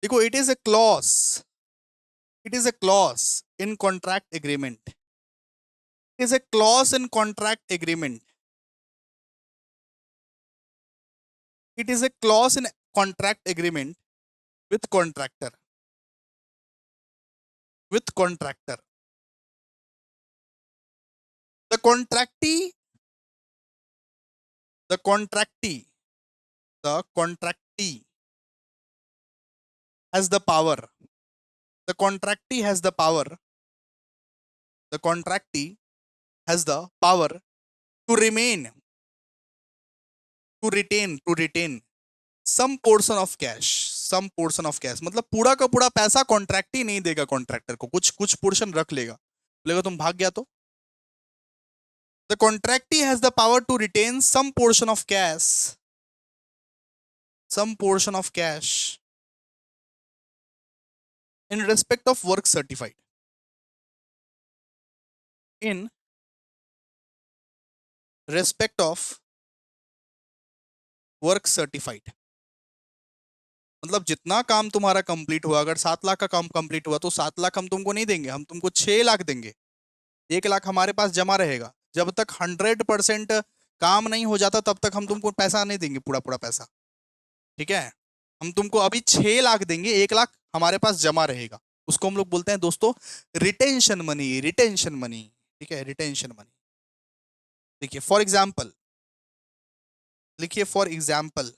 देखो it is a clause, it is a clause in contract agreement, it is a clause in contract agreement, it is a clause in contract agreement with contractor, with contractor. The contractee, the contractee, the contractee has the power, the contractee has the power, the contractee has the power to remain, to retain some portion of cash, some portion of cash, मतलब पूरा का पूरा पैसा कॉन्ट्रैक्टी नहीं देगा contractor को, कुछ कुछ पोर्शन रख लेगा, बोलेगा तुम भाग गया तो। The contractee has the power to retain some portion of cash, some portion of cash in respect of work certified, in respect of work certified। मतलब जितना काम तुम्हारा कंप्लीट हुआ, अगर 7 लाख का काम कंप्लीट हुआ तो 7 लाख हम तुमको नहीं देंगे, हम तुमको 6 लाख देंगे, 1 लाख हमारे पास जमा रहेगा। जब तक 100% काम नहीं हो जाता तब तक हम तुमको पैसा नहीं देंगे, पूरा पूरा पैसा, ठीक है? हम तुमको अभी 6 लाख देंगे, 1 लाख हमारे पास जमा रहेगा, उसको हम लोग बोलते हैं दोस्तों रिटेंशन मनी, रिटेंशन मनी, ठीक है, रिटेंशन मनी। देखिए फॉर एग्जाम्पल, लिखिए for example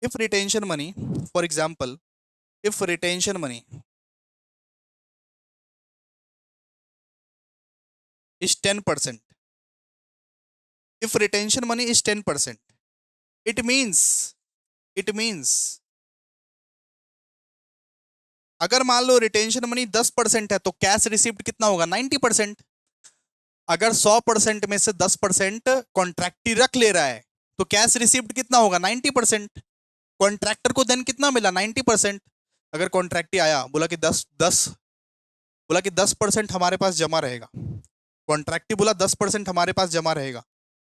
if retention money, for example if retention money is 10%, if retention money is 10%, it means अगर मान लो रिटेंशन मनी 10% है तो कैश रिसीव्ड कितना होगा, 90%। अगर 100% में से 10% कॉन्ट्रैक्टी रख ले रहा है तो कैश रिसीव्ड कितना होगा, 90%। कॉन्ट्रैक्टर को देन कितना मिला, 90%। अगर कॉन्ट्रैक्टी आया बोला कि 10% हमारे पास जमा रहेगा, कॉन्ट्रैक्टी बोला 10% हमारे पास जमा रहेगा,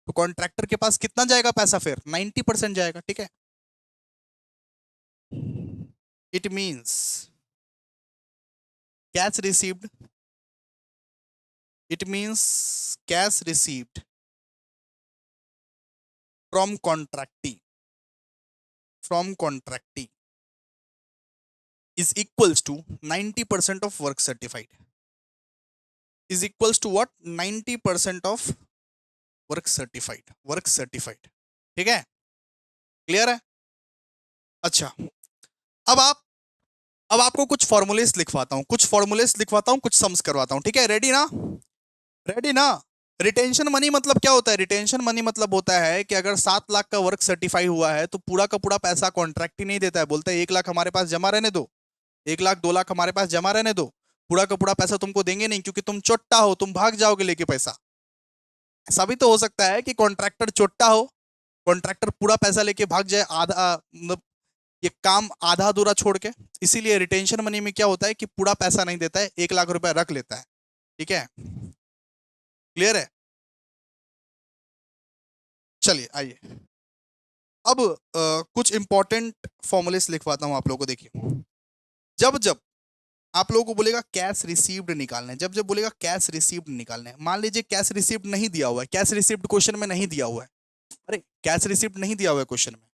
तो कॉन्ट्रैक्टर के पास कितना जाएगा पैसा, फिर 90% जाएगा। ठीक है, it means cash received, it means cash received from contractee is equals to 90% of work certified, is equals to what, 90% of work certified। ठीक है, क्लियर है। अच्छा, अब आपको कुछ फॉर्मूलेस लिखवाता हूं, कुछ सम्स करवाता हूं। ठीक है, रेडी ना। रिटेंशन मनी मतलब क्या होता है, रिटेंशन मनी मतलब होता है कि अगर 7 लाख का वर्क सर्टिफाई हुआ है तो पूरा का पूरा पैसा कॉन्ट्रैक्ट ही नहीं देता है, बोलता है 1 लाख हमारे पास जमा रहने दो, 1 लाख 2 लाख हमारे पास जमा रहने दो, पूरा का पूरा पैसा तुमको देंगे नहीं क्योंकि तुम चोट्टा हो, तुम भाग जाओगे लेके पैसा। ऐसा भी तो हो सकता है कि कॉन्ट्रैक्टर चोट्टा हो, कॉन्ट्रैक्टर पूरा पैसा लेके भाग जाए, आधा मतलब ये काम आधा अधूरा छोड़ के। इसीलिए रिटेंशन मनी में क्या होता है कि पूरा पैसा नहीं देता है, 1 लाख रुपया रख लेता है। ठीक है, क्लियर है। चलिए आइए अब कुछ इंपॉर्टेंट फॉर्मूलेस लिखवाता हूं आप लोगों को। देखिए, जब जब आप लोगों को बोलेगा कैश रिसीव्ड निकालना है, जब जब बोलेगा कैश रिसीव्ड निकालना है, मान लीजिए कैश रिसीव्ड नहीं दिया हुआ है, कैश रिसीव्ड क्वेश्चन में नहीं दिया हुआ है, अरे कैश रिसीव्ड नहीं दिया हुआ है क्वेश्चन में,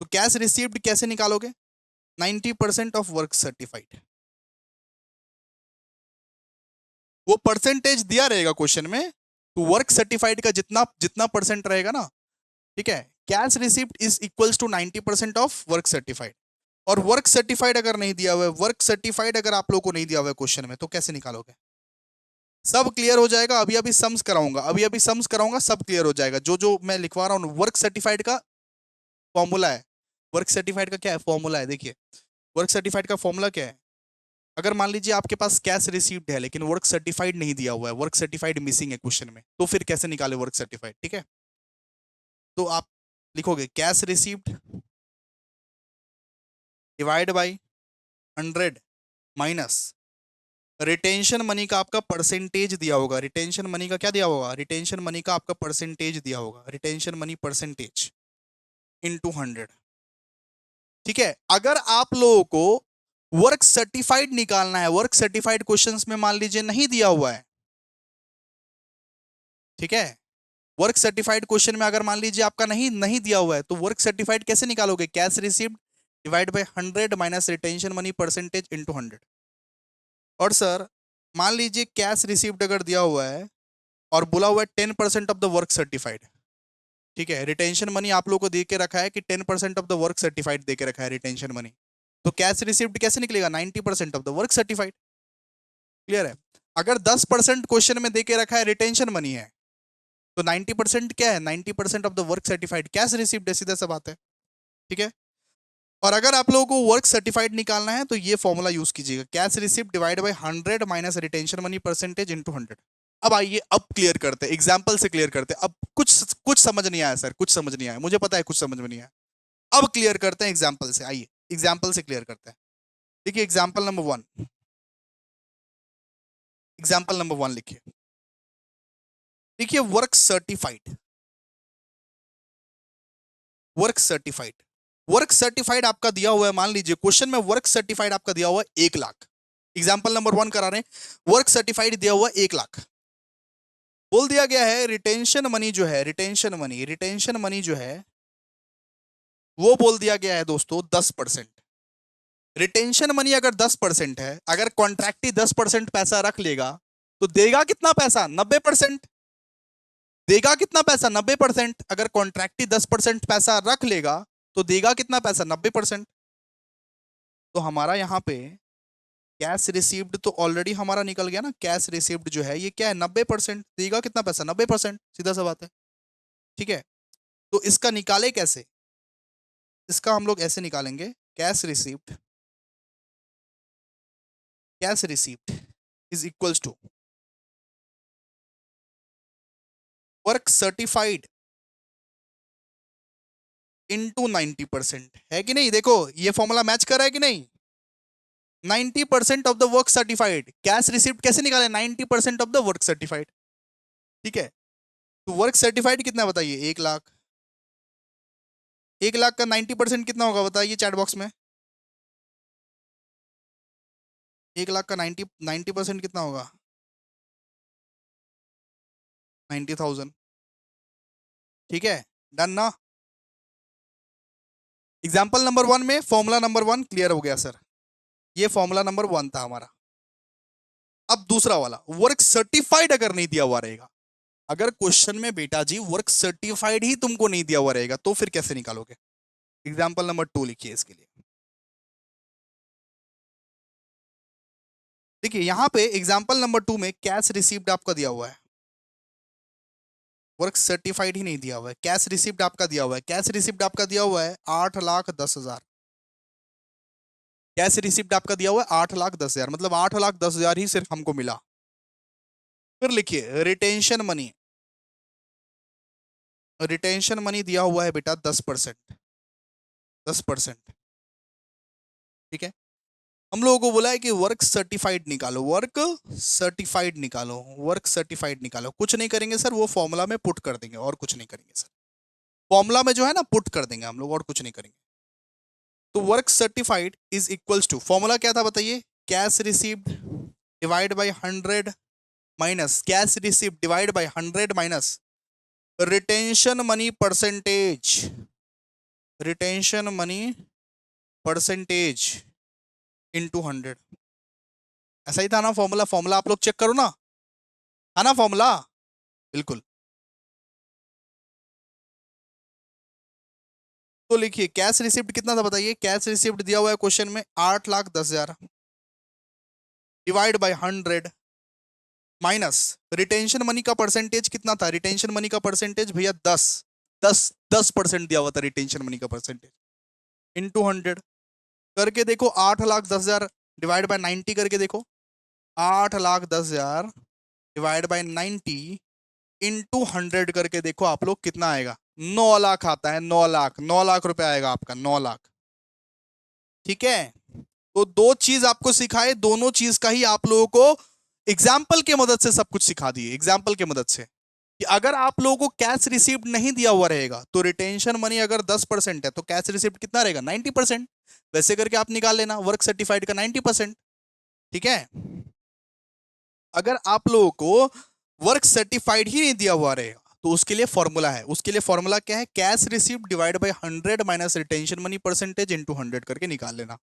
तो कैश रिसीव्ड कैसे निकालोगे, 90% ऑफ वर्क सर्टिफाइड। वो परसेंटेज दिया रहेगा क्वेश्चन में, तो वर्क सर्टिफाइड का जितना जितना परसेंट रहेगा ना, ठीक है, cash received is equals to 90% of work certified. और वर्क सर्टिफाइड अगर नहीं दिया हुआ है, वर्क सर्टिफाइड अगर आप लोग को नहीं दिया हुआ है क्वेश्चन में, तो कैसे निकालोगे। सब क्लियर हो जाएगा, अभी अभी सम्स कराऊंगा, सब क्लियर हो जाएगा। जो जो मैं लिखवा रहा हूँ, वर्क सर्टिफाइड का फॉर्मूला है, वर्क सर्टिफाइड का क्या है, फॉर्मूला है। देखिए वर्क सर्टिफाइड का फॉर्मूला क्या है, अगर मान लीजिए आपके पास कैश रिसीव्ड है लेकिन वर्क सर्टिफाइड नहीं दिया हुआ है, वर्क सर्टिफाइड मिसिंग है क्वेश्चन में, तो फिर कैसे निकाले वर्क सर्टिफाइड। ठीक है, तो आप लिखोगे cash received divide by 100 minus retention money का आपका परसेंटेज दिया होगा, रिटेंशन मनी का क्या दिया होगा, रिटेंशन मनी का आपका परसेंटेज दिया होगा, रिटेंशन मनी परसेंटेज इनटू 100। ठीक है, अगर आप लोगों को वर्क सर्टिफाइड निकालना है, वर्क सर्टिफाइड क्वेश्चंस में मान लीजिए नहीं दिया हुआ है, ठीक है, वर्क सर्टिफाइड क्वेश्चन में अगर मान लीजिए आपका नहीं दिया हुआ है, तो वर्क सर्टिफाइड कैसे निकालोगे, cash received divide by 100 minus retention money percentage into 100। और सर मान लीजिए कैश रिसीव्ड अगर दिया हुआ है और बोला हुआ है 10% ऑफ द वर्क सर्टिफाइड, ठीक है, रिटेंशन मनी आप लोगों को दे के रखा है कि 10% ऑफ द वर्क सर्टिफाइड दे के रखा है रिटेंशन मनी, तो कैश रिसीव्ड कैसे निकलेगा, 90% of the work certified. Clear है। अगर 10% क्वेश्चन में दे के रखा है रिटेंशन मनी है, तो 90% क्या है, 90% of the work certified cash received है, सीधा सा बात है। ठीक है, और अगर आप लोगों को वर्क सर्टिफाइड निकालना है तो ये फॉर्मूला यूज कीजिएगा, cash received divide by 100 minus retention money percentage into 100। अब आइए अब क्लियर करते हैं, एग्जांपल से क्लियर करते हैं। अब कुछ समझ नहीं आया सर, कुछ समझ नहीं आया, मुझे पता है कुछ समझ में नहीं आया। अब क्लियर करते हैं एग्जाम्पल से, आइए एग्जाम्पल से क्लियर करते हैं। देखिए एग्जाम्पल नंबर 1, एग्जाम्पल नंबर 1 लिखिए। देखिए work certified, work certified, work certified आपका दिया हुआ है, मान लीजिए क्वेश्चन में वर्क सर्टिफाइड आपका दिया हुआ है 1 लाख। एग्जाम्पल नंबर 1 करा रहे हैं, वर्क सर्टिफाइड दिया हुआ 1 लाख, बोल दिया गया है रिटेंशन मनी जो है, रिटेंशन मनी जो है वो बोल दिया गया है दोस्तों 10%। रिटेंशन मनी अगर 10% है, अगर कॉन्ट्रैक्टी 10% पैसा रख लेगा तो देगा कितना पैसा? 90%। देगा कितना पैसा? 90%। अगर कॉन्ट्रैक्टी 10% पैसा रख लेगा तो देगा कितना पैसा? 90%। तो हमारा यहाँ पे कैश रिसीव्ड तो ऑलरेडी हमारा निकल गया ना। कैश रिसीव्ड जो है ये क्या है? 90%। देगा कितना पैसा? 90%। सीधा सा बात है। ठीक है, तो इसका निकाले कैसे? इसका हम लोग ऐसे निकालेंगे, cash received, cash received is equals to work certified into 90%। है कि नहीं? देखो ये फॉर्मूला मैच कर रहा है कि नहीं? 90% of the work certified. Cash received कैसे निकाले? 90% ऑफ द वर्क सर्टिफाइड। ठीक है, तो वर्क सर्टिफाइड कितना बताइए? 1 लाख। 1 लाख का 90% कितना होगा बताइए चैट बॉक्स में। 1 लाख का 90% कितना होगा? 90,000। ठीक है, डन ना। एग्जाम्पल नंबर 1 में फॉर्मूला नंबर 1 क्लियर हो गया सर। ये फॉर्मूला नंबर 1 था हमारा। अब दूसरा वाला, वर्क सर्टिफाइड अगर नहीं दिया हुआ रहेगा, अगर क्वेश्चन में बेटा जी वर्क सर्टिफाइड ही तुमको नहीं दिया हुआ रहेगा तो फिर कैसे निकालोगे? एग्जाम्पल नंबर 2 लिखिए इसके लिए। देखिए यहां पे एग्जाम्पल नंबर 2 में कैश रिसीव्ड आपका दिया हुआ है, वर्क सर्टिफाइड ही नहीं दिया हुआ है। कैश रिसीव्ड आपका दिया हुआ है, कैश रिसीव्ड आपका दिया हुआ है 8,10,000। कैश रिसीव्ड आपका दिया हुआ है 8,10,000, मतलब 8,10,000 ही सिर्फ हमको मिला। फिर लिखिए रिटेंशन मनी। रिटेंशन मनी दिया हुआ है बेटा 10%। 10%। ठीक है, हम लोगों को बोला है कि वर्क सर्टिफाइड निकालो, वर्क सर्टिफाइड निकालो, वर्क सर्टिफाइड निकालो। कुछ नहीं करेंगे सर, वो फॉर्मूला में पुट कर देंगे और कुछ नहीं करेंगे सर। फॉर्मूला में जो है ना पुट कर देंगे हम लोग और कुछ नहीं करेंगे। तो work certified is equals to, formula क्या था बताइए? Cash received divide by 100 minus cash received divide by 100 minus retention money percentage, retention money percentage into 100। ऐसा ही था ना फॉर्मूला? फॉर्मूला आप लोग चेक करो ना, था ना फॉर्मूला? बिल्कुल। तो लिखिए कैश रिसिप्ट कितना था बताइए? कैश रिसिप्ट दिया हुआ है क्वेश्चन में 8,10,000 divide by 100 minus retention money का परसेंटेज कितना था? रिटेंशन मनी का परसेंटेज भैया 10% दिया हुआ था रिटेंशन मनी का परसेंटेज, इनटू 100 करके देखो। 8,10,000 डिवाइड बाय 90 करके देखो। 8,10,000 डिवाइड बाय 90 इनटू 100 करके देखो आप लोग कितना आएगा? 9 लाख आता है। 9 लाख, 9 लाख रुपए आएगा आपका, 9 लाख। ठीक है, तो दो चीज आपको सिखाए, दोनों चीज का ही आप लोगों को एग्जाम्पल के मदद से सब कुछ सिखा दिए। एग्जाम्पल के मदद से कि अगर आप लोगों को कैश रिसीव्ड नहीं दिया हुआ रहेगा तो रिटेंशन मनी अगर 10% है तो कैश रिसीव्ड कितना रहेगा? 90%। वैसे करके आप निकाल लेना वर्क सर्टिफाइड का 90%। ठीक है, अगर आप लोगों को वर्क सर्टिफाइड ही नहीं दिया हुआ रहेगा तो उसके लिए फॉर्मूला है। उसके लिए फॉर्मूला क्या है? Cash received divide by 100 minus retention money percentage into 100 करके निकाल लेना।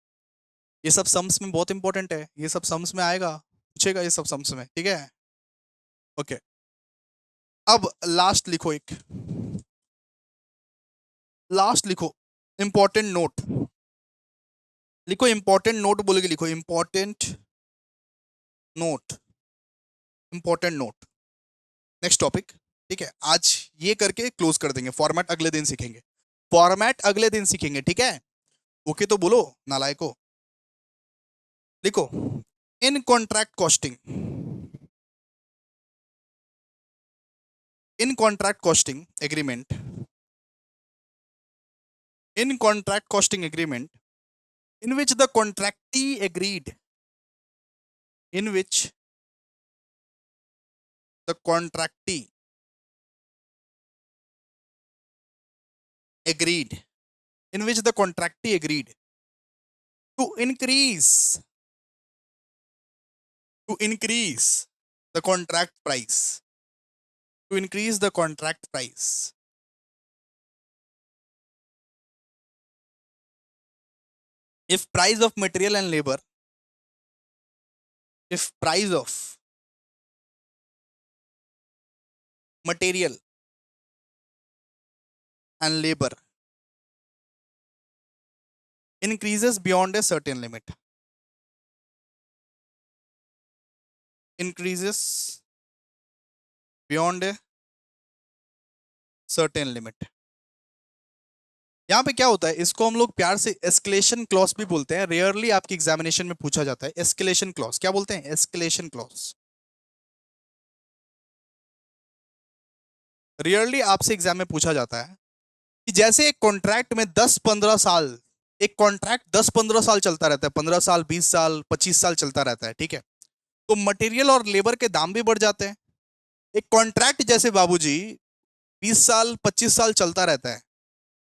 ये सब सम्स में बहुत इंपॉर्टेंट है, ये सब सम्स में आएगा, पूछेगा ये सब सम्स में। ठीक है, ओके। अब लास्ट लिखो, एक लास्ट लिखो, इंपॉर्टेंट नोट लिखो। इंपॉर्टेंट नोट बोल के लिखो, important note, important note. Next topic. ठीक है, आज ये करके क्लोज कर देंगे। फॉर्मेट अगले दिन सीखेंगे, फॉर्मेट अगले दिन सीखेंगे। ठीक है, ओके तो बोलो नालायको। लिखो इन contract costing, in contract costing agreement, in contract costing agreement in which the contractee agreed, in which the contractee agreed, in which the contractee agreed to increase, to increase the contract price, to increase the contract price if price of material and labor, if price of material and labor increases beyond a certain limit, increases beyond a certain limit, यहाँ पे क्या होता है, इसको हम लोग प्यार से एस्केलेशन क्लॉज भी बोलते हैं। रेयरली आपकी एग्जामिनेशन में पूछा जाता है एस्केलेशन क्लॉज। क्या बोलते हैं? Escalation clause. रेयरली आपसे एग्जाम में पूछा जाता है कि जैसे एक कॉन्ट्रैक्ट में 10-15 साल, एक कॉन्ट्रैक्ट 10-15 साल चलता रहता है, 15 साल, 20 साल, 25 साल चलता रहता है, ठीक है, तो मटेरियल और लेबर के दाम भी बढ़ जाते हैं। एक कॉन्ट्रैक्ट जैसे बाबूजी 20 साल, 25 साल चलता रहता है,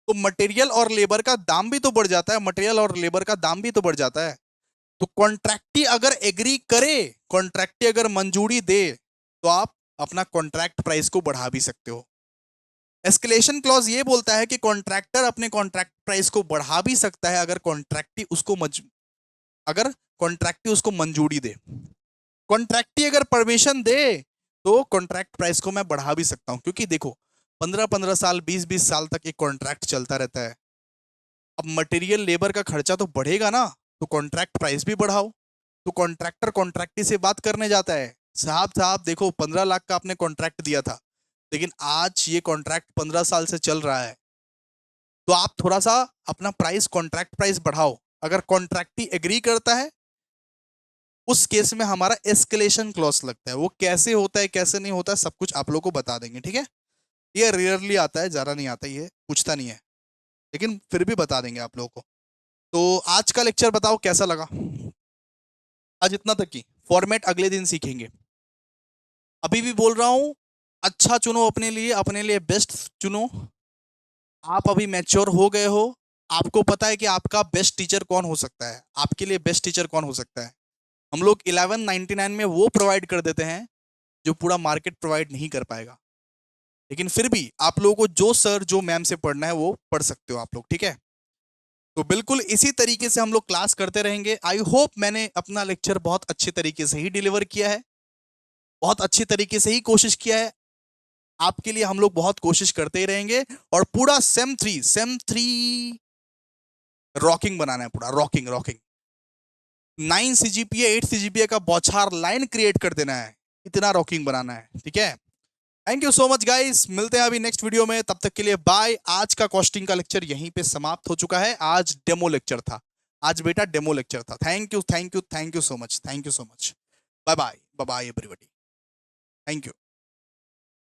तो मटेरियल और लेबर का दाम भी तो बढ़ जाता है, मटेरियल और लेबर का दाम भी तो बढ़ जाता है। तो कॉन्ट्रैक्टी अगर एग्री करे, कॉन्ट्रैक्टी अगर मंजूरी दे, तो आप अपना कॉन्ट्रैक्ट प्राइस को बढ़ा भी सकते हो। एस्केलेशन क्लॉज ये बोलता है कि कॉन्ट्रैक्टर अपने कॉन्ट्रैक्ट प्राइस को बढ़ा भी सकता है अगर कॉन्ट्रैक्टी उसको मंजूरी दे। कॉन्ट्रैक्टी अगर परमिशन दे तो कॉन्ट्रैक्ट प्राइस को मैं बढ़ा भी सकता हूं, क्योंकि देखो 15-15 साल, 20-20 साल तक एक कॉन्ट्रैक्ट चलता रहता है। अब मटेरियल लेबर का खर्चा तो बढ़ेगा ना, तो कॉन्ट्रैक्ट प्राइस भी बढ़ाओ। तो कॉन्ट्रैक्टर कॉन्ट्रैक्टी से बात करने जाता है, साहब साहब देखो 15 लाख का आपने कॉन्ट्रैक्ट दिया था, लेकिन आज ये कॉन्ट्रैक्ट 15 साल से चल रहा है, तो आप थोड़ा सा अपना प्राइस, कॉन्ट्रैक्ट प्राइस बढ़ाओ। अगर कॉन्ट्रैक्टी एग्री करता है, उस केस में हमारा एस्केलेशन क्लॉज लगता है। वो कैसे होता है, कैसे नहीं होता है, सब कुछ आप लोग को बता देंगे, ठीक है। ये रेयरली आता है, ज्यादा नहीं आता, ये पूछता नहीं है, लेकिन फिर भी बता देंगे आप लोगों को। तो आज का लेक्चर बताओ कैसा लगा? आज इतना तक की फॉर्मेट अगले दिन सीखेंगे। अभी भी बोल रहा हूं, अच्छा चुनो अपने लिए बेस्ट चुनो। आप अभी मैच्योर हो गए हो, आपको पता है कि आपका बेस्ट टीचर कौन हो सकता है, आपके लिए बेस्ट टीचर कौन हो सकता है। हम लोग 1199 में वो प्रोवाइड कर देते हैं जो पूरा मार्केट प्रोवाइड नहीं कर पाएगा, लेकिन फिर भी आप लोगों को जो सर जो मैम से पढ़ना है वो पढ़ सकते हो आप लोग, ठीक है। तो बिल्कुल इसी तरीके से हम लोग क्लास करते रहेंगे। आई होप मैंने अपना लेक्चर बहुत अच्छे तरीके से ही डिलीवर किया है, बहुत अच्छी तरीके से ही कोशिश किया है। आपके लिए हम लोग बहुत कोशिश करते ही रहेंगे, और पूरा सेम थ्री रॉकिंग बनाना है, पूरा रॉकिंग रॉकिंग। 9 CGPA 8 CGPA का बौछार लाइन क्रिएट कर देना है, इतना रॉकिंग बनाना है, ठीक है। Thank you so much guys, मिलते हैं अभी नेक्स्ट वीडियो में, तब तक के लिए बाय। आज का कॉस्टिंग का लेक्चर यहीं पे समाप्त हो चुका है। आज डेमो लेक्चर था, आज बेटा डेमो लेक्चर था। Thank you thank you thank you so much, thank you so much. Bye bye bye bye everybody, thank you.